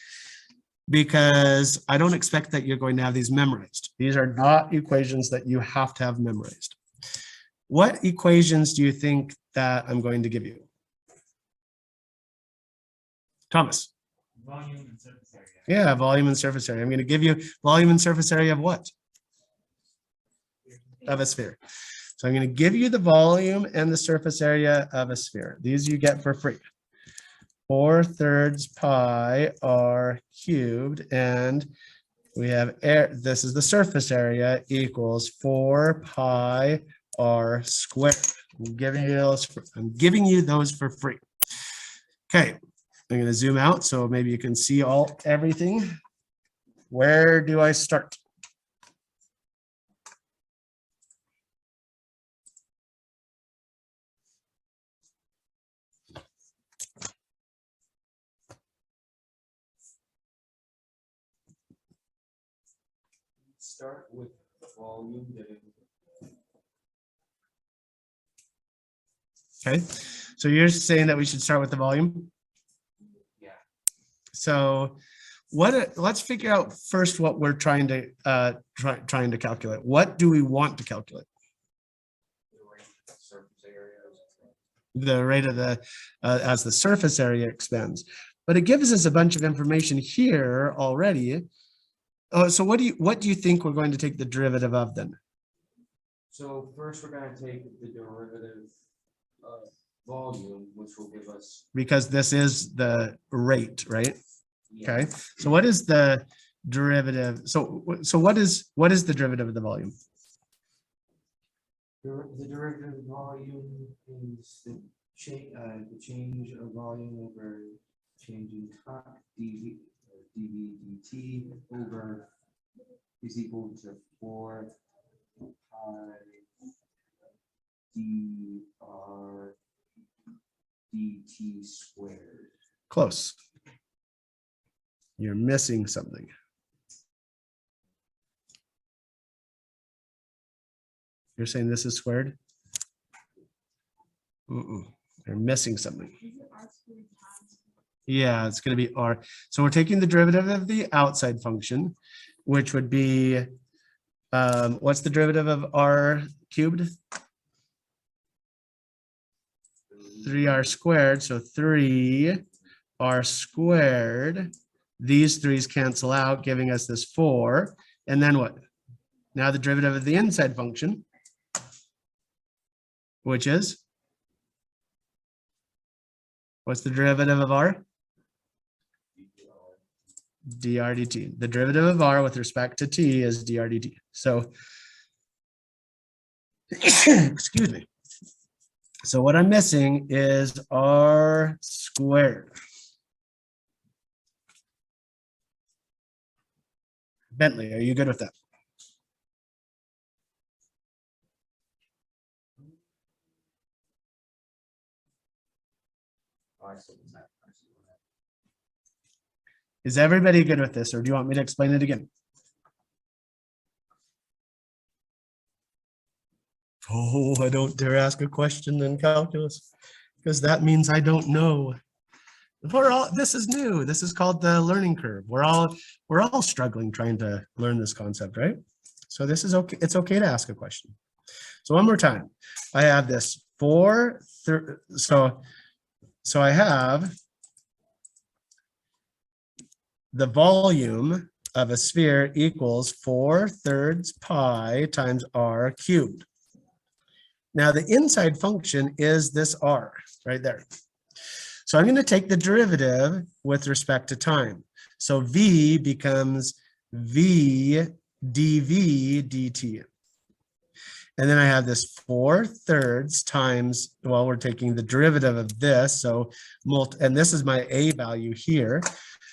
because I don't expect that you're going to have these memorized. These are not equations that you have to have memorized. What equations do you think that I'm going to give you? Thomas? Volume and surface area. Yeah, volume and surface area. I'm going to give you volume and surface area of what? Of a sphere. So I'm going to give you the volume and the surface area of a sphere. These you get for free. 4/3 pi r cubed, and we have air. This is the surface area equals 4 pi r squared. I'm giving you those for free. Okay, I'm going to zoom out so maybe you can see everything. Where do I start? Start with volume. Okay, so you're saying that we should start with the volume? Yeah. So let's figure out first what we're trying to calculate. What do we want to calculate? Surface area. The rate of the as the surface area expands, but it gives us a bunch of information here already. So what do you think we're going to take the derivative of then? So first, we're gonna take the derivative of volume, which will give us. Because this is the rate, right? Yeah. Okay, so what is the derivative? So what is the derivative of the volume? The derivative of volume is the change of volume over change in time, dv dt over is equal to 4 pi dr dt squared. Close. You're missing something. You're saying this is squared? You're missing something. Yeah, it's going to be r. So we're taking the derivative of the outside function, which would be, what's the derivative of r cubed? 3r squared, so 3r squared. These 3's cancel out, giving us this 4. And then what? Now the derivative of the inside function, which is? What's the derivative of r? dr dt. The derivative of r with respect to t is dr dt. So, excuse me. So what I'm missing is r squared. Bentley, are you good with that? Is everybody good with this, or do you want me to explain it again? Oh, I don't dare ask a question in calculus, because that means I don't know. This is new. This is called the learning curve. We're all struggling trying to learn this concept, right? So this is okay. It's okay to ask a question. So one more time, I have this 4, so I have the volume of a sphere equals 4/3 pi times r cubed. Now the inside function is this r right there. So I'm going to take the derivative with respect to time. So V becomes V dV dt. And then I have this 4/3 times, well, we're taking the derivative of this. So and this is my A value here.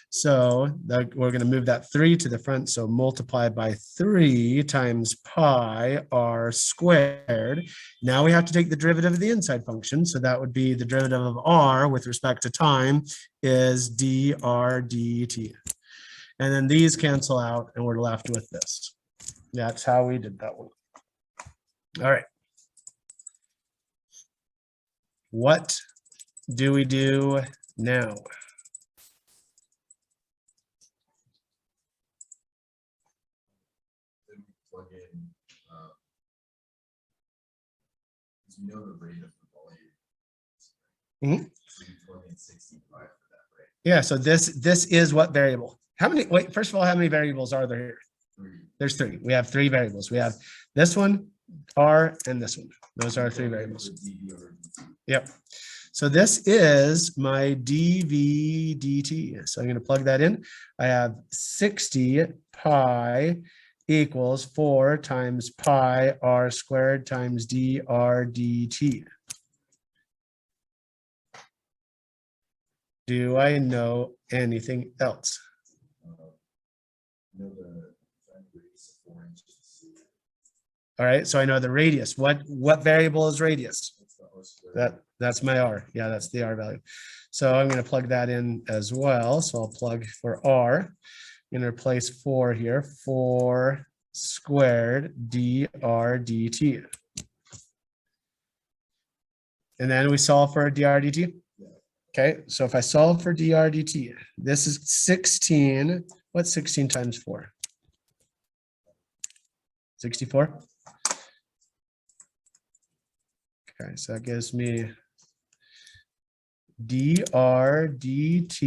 So we're going to move that 3 to the front. So multiply by 3 times pi r squared. Now we have to take the derivative of the inside function. So that would be the derivative of r with respect to time is dr dt. And then these cancel out and we're left with this. That's how we did that one. All right. What do we do now? Then we plug in, because you know the rate of the volume. Mhm. So you plug in 65 for that rate. Yeah, so this is what variable? How many, wait, first of all, how many variables are there here? 3. There's 3. We have 3 variables. We have this one, R, and this one. Those are our 3 variables. For dV or dt. Yep. So this is my dV dt. So I'm going to plug that in. I have 60 pi equals 4 times pi r squared times dr dt. Do I know anything else? You know the radius of 4 inches. All right, so I know the radius. What variable is radius? That's the R squared. That's my R. Yeah, that's the R value. So I'm going to plug that in as well. So I'll plug for R. I'm going to replace 4 here. 4 squared dr dt. And then we solve for dr dt. Okay, so if I solve for dr dt, this is 16. What's 16 times 4? 64. Okay, so that gives me dr dt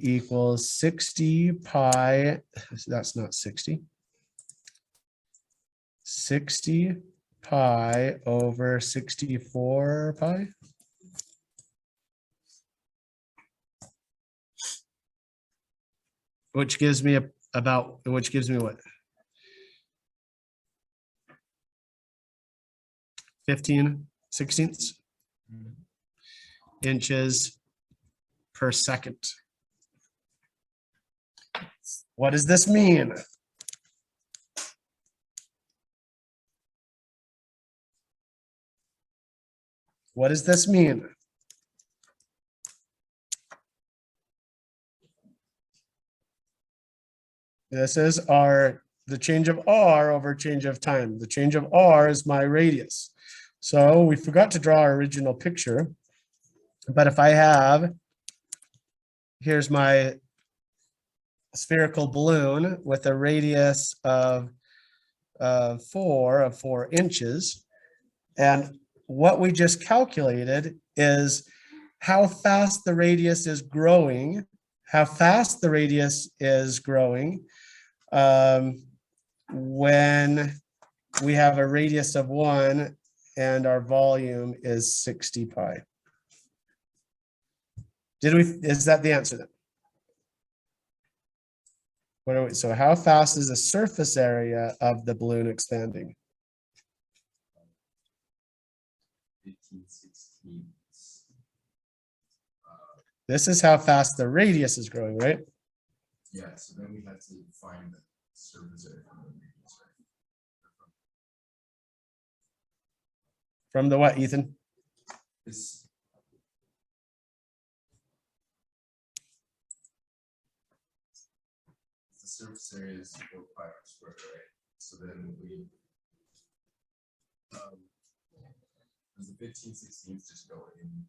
equals 60 pi, that's not 60. 60 pi over 64 pi. Which gives me which gives me what? 15/16 inches per second. What does this mean? What does this mean? This is the change of R over change of time. The change of R is my radius. So we forgot to draw our original picture. But if I have, here's my spherical balloon with a radius of 4 inches. And what we just calculated is how fast the radius is growing, when we have a radius of 1 and our volume is 60 pi. Is that the answer then? So how fast is the surface area of the balloon expanding? 15/16. This is how fast the radius is growing, right? Yeah, so then we had to find the surface area from the radius, right? From the what, Ethan? This. The surface area is 4 pi r squared, right? So then we. Does the 15/16 just go in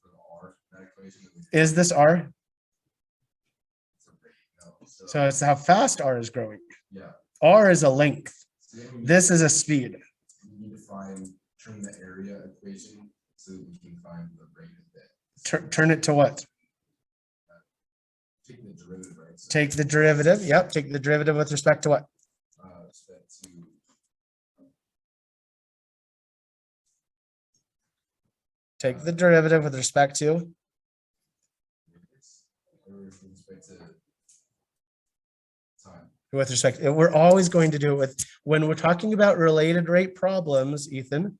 for the R, that equation? Is this R? It's a rate, no, So it's how fast R is growing. yeah. R is a length. So then we need- This is a speed. We need to turn the area equation so that we can find the rate of that. Turn it to what? Take the derivative, right? So, Take the derivative. Yep, take the derivative with respect to what? respect to Take the derivative with respect to with respect, we're always going to do it with, when we're talking about related rate problems, Ethan,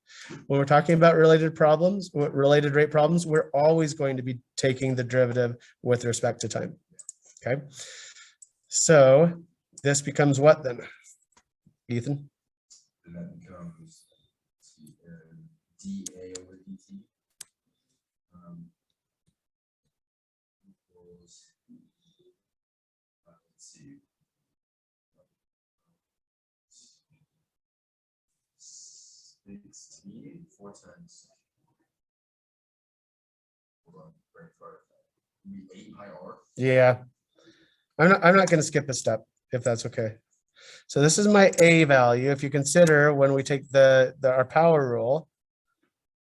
when we're talking about related rate problems, we're always going to be taking the derivative with respect to time. Okay. So this becomes what then, Ethan? And that becomes dA over dt. Equals, let's see. 16, 4 times. Hold on, very far. We 8 pi r. Yeah. I'm not going to skip a step if that's okay. So this is my A value. If you consider when we take our power rule,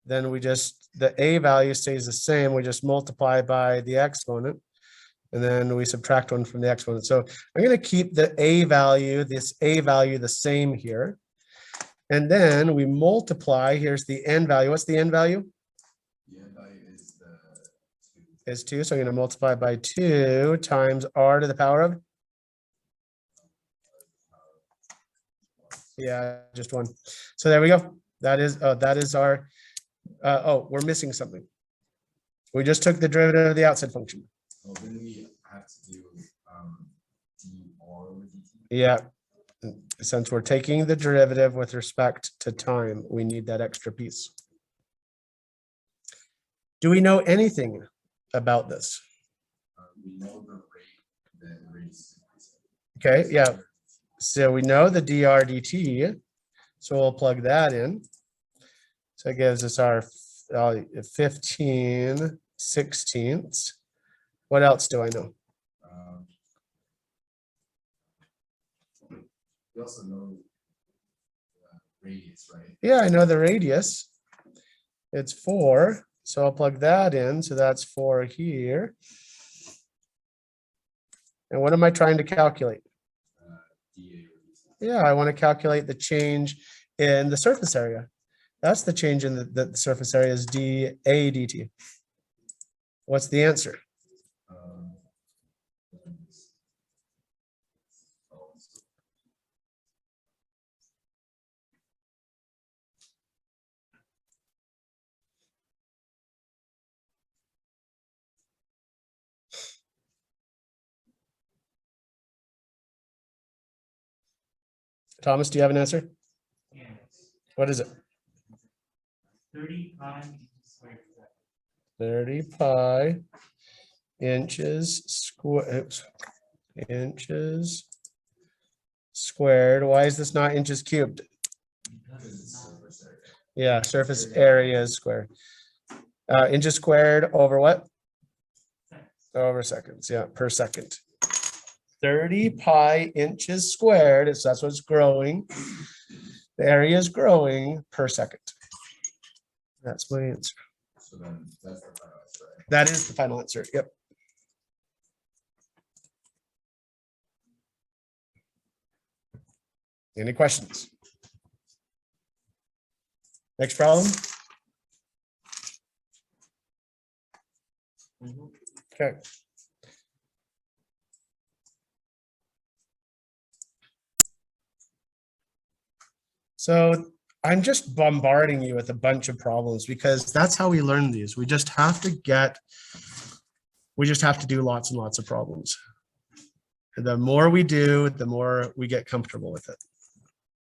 then the A value stays the same. We just multiply by the exponent and then we subtract 1 from the exponent. So I'm going to keep this A value the same here. And then we multiply, here's the N value. What's the N value? The end value is the 2. Is 2. So I'm going to multiply by 2 times R to the power of? Yeah, just 1. So there we go. That is our, we're missing something. We just took the derivative of the outside function. Well, then we have to do dr over dt. Yeah. Since we're taking the derivative with respect to time, we need that extra piece. Do we know anything about this? We know the rate is Okay, yeah. So we know the dr dt. So we'll plug that in. So it gives us our 15/16. What else do I know? We also know radius, right? Yeah, I know the radius. It's 4. So I'll plug that in. So that's 4 here. And what am I trying to calculate? dA over dt. Yeah, I want to calculate the change in the surface area. That's the change in the surface area is dA dt. What's the answer? Thomas, do you have an answer? Yes. What is it? 30 pi squared. 30 pi inches squared. Why is this not inches cubed? Because it's not. Surface area. Yeah, surface area is squared. Inches squared over what? Over seconds, yeah, per second. 30 pi inches squared, that's what's growing. The area is growing per second. That's my answer. So then that's the final answer, right? That is the final answer, yep. Any questions? Next problem? Okay. So I'm just bombarding you with a bunch of problems because that's how we learn these. We just have to do lots and lots of problems. And the more we do, the more we get comfortable with it.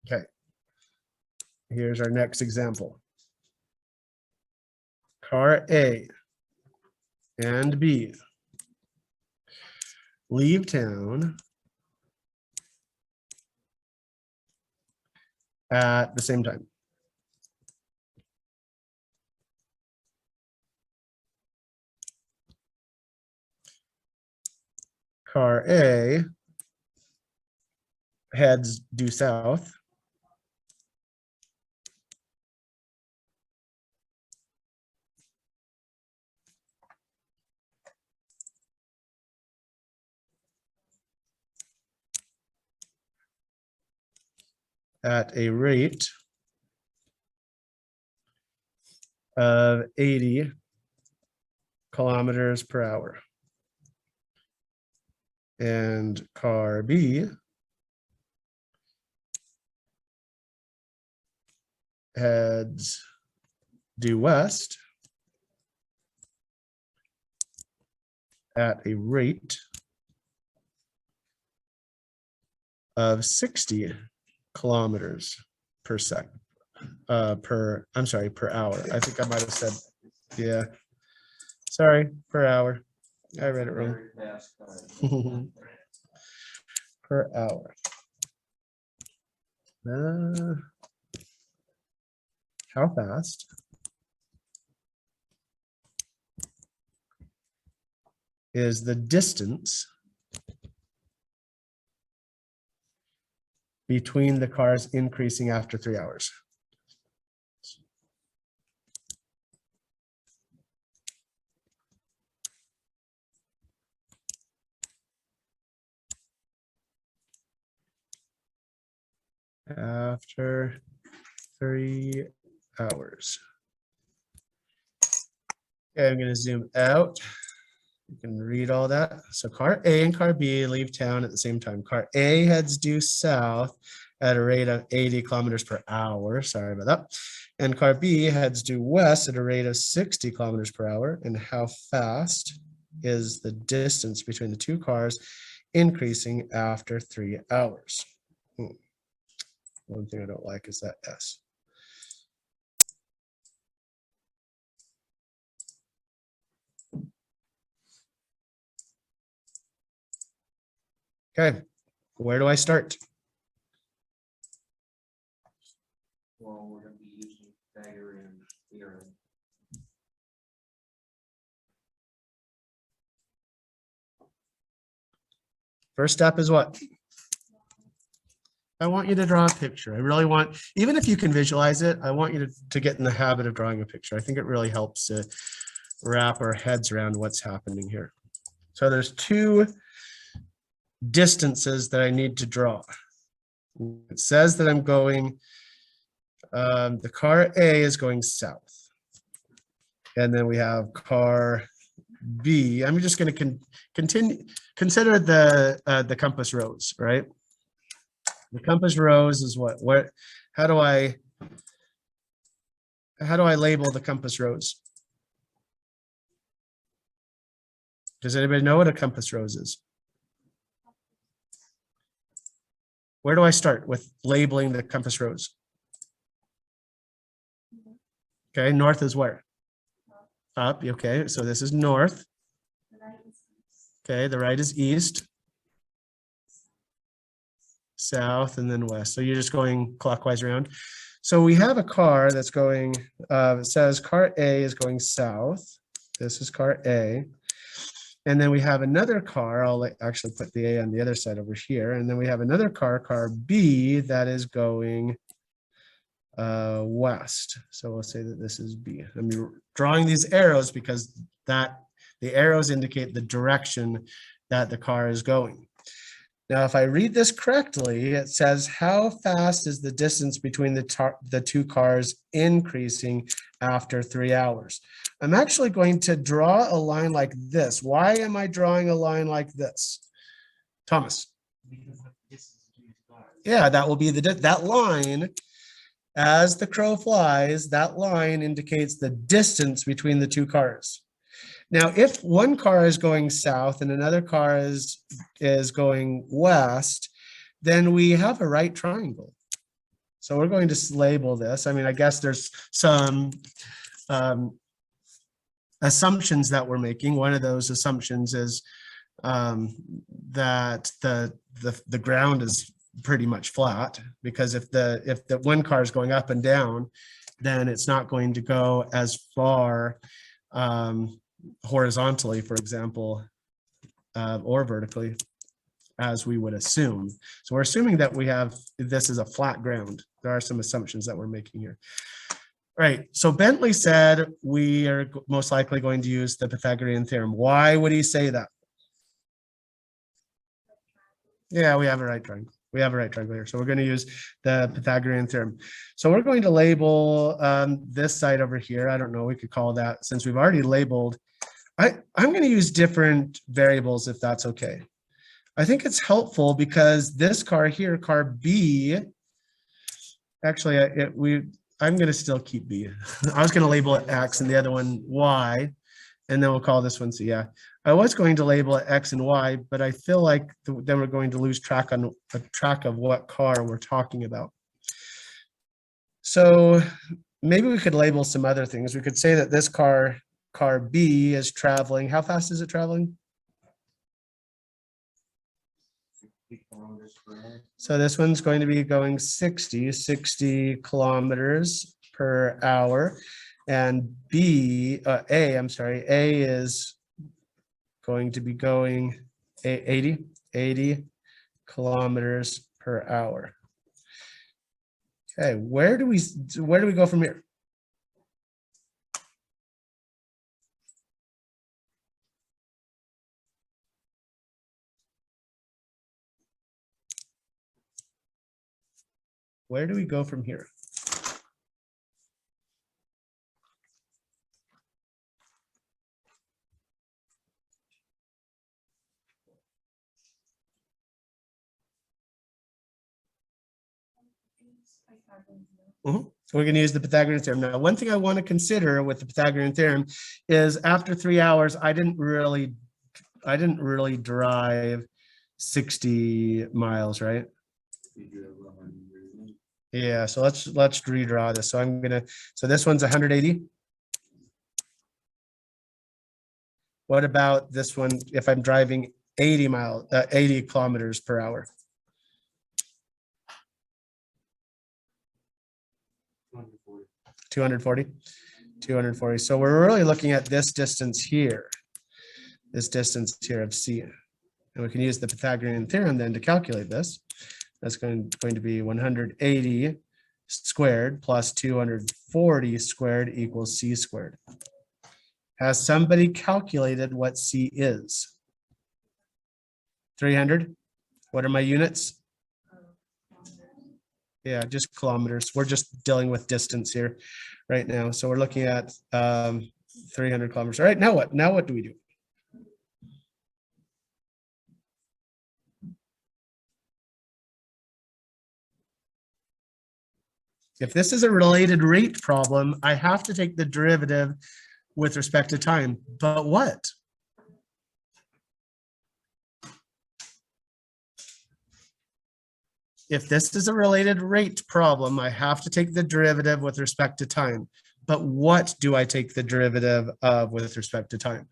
Okay. Here's our next example. Car A and B leave town at the same time. Car A heads due south. At a rate of 80 kilometers per hour. And car B heads due west at a rate of 60 kilometers per second, per hour. I think I might have said, yeah. Sorry, per hour. I read it wrong. Very fast car. Per hour. How fast is the distance between the cars increasing after 3 hours? After 3 hours. Okay, I'm going to zoom out. You can read all that. So car A and car B leave town at the same time. Car A heads due south at a rate of 80 kilometers per hour. Sorry about that. And car B heads due west at a rate of 60 kilometers per hour. And how fast is the distance between the two cars increasing after 3 hours? One thing I don't like is that S. Okay, where do I start? Well, we're gonna be using Pythagorean theorem. First step is what? I want you to draw a picture. I really want, even if you can visualize it, I want you to get in the habit of drawing a picture. I think it really helps to wrap our heads around what's happening here. So there's two distances that I need to draw. It says that I'm going, the car A is going south. And then we have car B. I'm just going to consider the compass rose, right? The compass rose is what, how do I label the compass rose? Does anybody know what a compass rose is? Where do I start with labeling the compass rose? Okay, north is where? Up, okay, so this is north. Okay, the right is east. South and then west. So you're just going clockwise around. So we have a car that's going, it says car A is going south. This is car A. And then we have another car, I'll actually put the A on the other side over here. And then we have another car, car B, that is going west. So we'll say that this is B. I'm drawing these arrows because the arrows indicate the direction that the car is going. Now, if I read this correctly, it says, how fast is the distance between the two cars increasing after 3 hours? I'm actually going to draw a line like this. Why am I drawing a line like this? Thomas? Because of the distance between the cars. Yeah, that will be that line. As the crow flies, that line indicates the distance between the two cars. Now, if one car is going south and another car is going west, then we have a right triangle. So we're going to label this. I mean, I guess there's some assumptions that we're making. One of those assumptions is that the ground is pretty much flat, because if the one car is going up and down, then it's not going to go as far horizontally, for example, or vertically, as we would assume. So we're assuming that this is a flat ground. There are some assumptions that we're making here. Right, so Bentley said we are most likely going to use the Pythagorean theorem. Why would he say that? Yeah, we have a right triangle. We have a right triangle here. So we're going to use the Pythagorean theorem. So we're going to label this side over here. I don't know, we could call that, since we've already labeled. I'm going to use different variables if that's okay. I think it's helpful because this car here, car B, actually I'm gonna still keep B. I was gonna label it X and the other one Y. And then we'll call this one C, yeah. I was going to label it X and Y, but I feel like then we're going to lose track of what car we're talking about. So maybe we could label some other things. We could say that this car B is traveling. How fast is it traveling? 60 kilometers per hour. So this one's going to be going 60 kilometers per hour. And A is going to be going 80 kilometers per hour. Okay, where do we go from here? Where do we go from here? We're going to use the Pythagorean theorem. Now, one thing I want to consider with the Pythagorean theorem is after 3 hours, I didn't really drive 60 miles, right? Yeah, so let's redraw this. So this one's 180. What about this one if I'm driving 80 kilometers per hour? 240. So we're really looking at this distance here of C. And we can use the Pythagorean theorem then to calculate this. That's going to be 180 squared plus 240 squared equals C squared. Has somebody calculated what C is? 300? What are my units? Yeah, just kilometers. We're just dealing with distance here right now. So we're looking at 300 kilometers. All right, now what? Now what do we do? If this is a related rate problem, I have to take the derivative with respect to time. But what? If this is a related rate problem, I have to take the derivative with respect to time. But what do I take the derivative of with respect to time?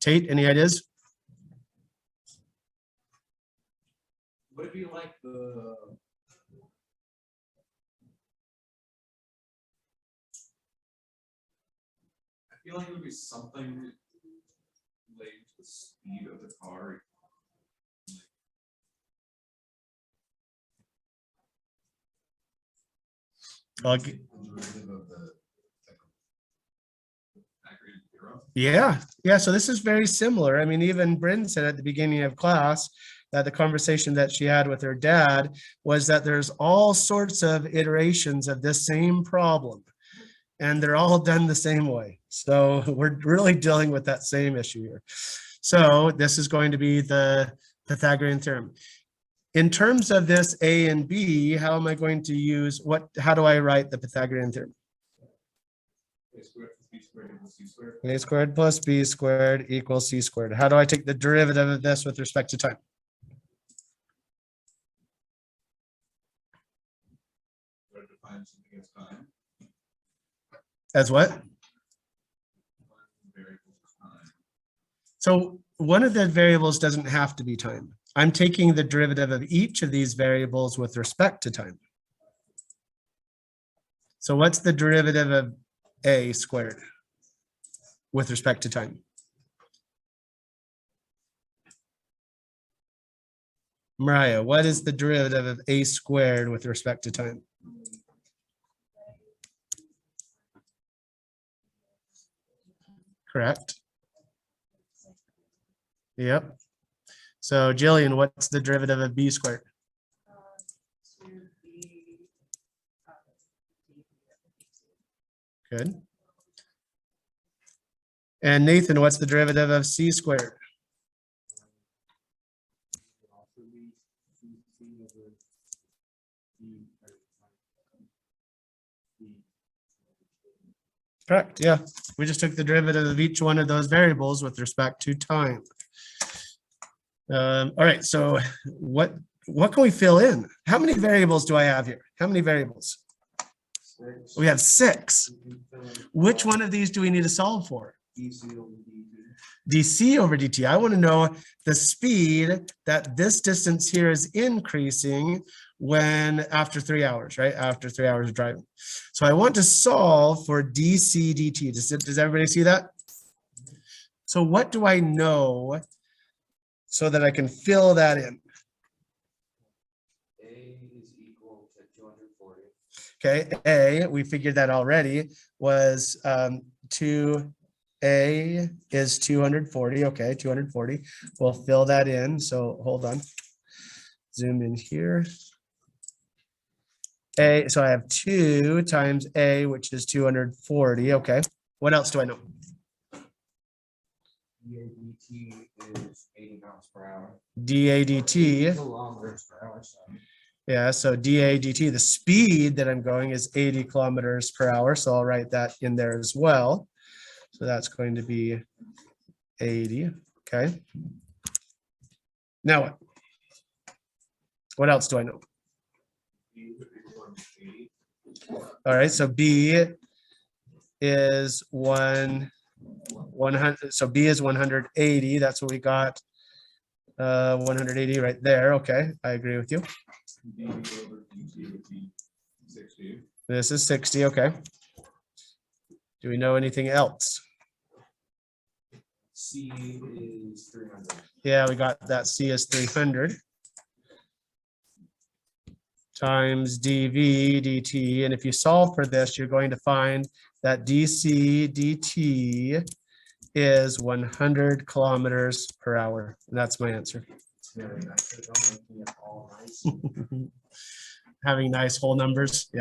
Tate, any ideas? Would it be like the? I feel like it would be something related to the speed of the car. Yeah. So this is very similar. I mean, even Bryn said at the beginning of class that the conversation that she had with her dad was that there's all sorts of iterations of this same problem, and they're all done the same way. So we're really dealing with that same issue here. So this is going to be the Pythagorean theorem. In terms of this A and B, how am I going to use how do I write the Pythagorean theorem? A squared plus B squared equals C squared. How do I take the derivative of this with respect to time? As what? So one of the variables doesn't have to be time. I'm taking the derivative of each of these variables with respect to time. So what's the derivative of A squared with respect to time? Mariah, what is the derivative of A squared with respect to time? Correct. Yep. So Jillian, what's the derivative of B squared? Good. And Nathan, what's the derivative of C squared? Correct, yeah. We just took the derivative of each one of those variables with respect to time. All right, so what can we fill in? How many variables do I have here? How many variables? We have 6. Which one of these do we need to solve for? dc over dt. I want to know the speed that this distance here is increasing when after 3 hours, right? After 3 hours of driving. So I want to solve for dc dt. Does everybody see that? So what do I know so that I can fill that in? A is equal to 240. Okay, A, we figured that already, was 2A is 240. Okay, 240. We'll fill that in. So hold on. Zoom in here. A, so I have 2 times A, which is 240. Okay, what else do I know? DADT is 80 miles per hour. dAdt. Kilometers per hour, so. Yeah, so dAdt, the speed that I'm going is 80 kilometers per hour. So I'll write that in there as well. So that's going to be 80. Okay. Now what? What else do I know? All right, so B is 100. So B is 180. That's what we got. 180 right there. Okay, I agree with you. D over dt would be 60. This is 60. Okay. Do we know anything else? C is 300. Yeah, we got that. C is 300 times dV dt. And if you solve for this, you're going to find that dC dt is 100 kilometers per hour. And that's my answer. Very nice. They're making it all nice. Having nice whole numbers. Yeah.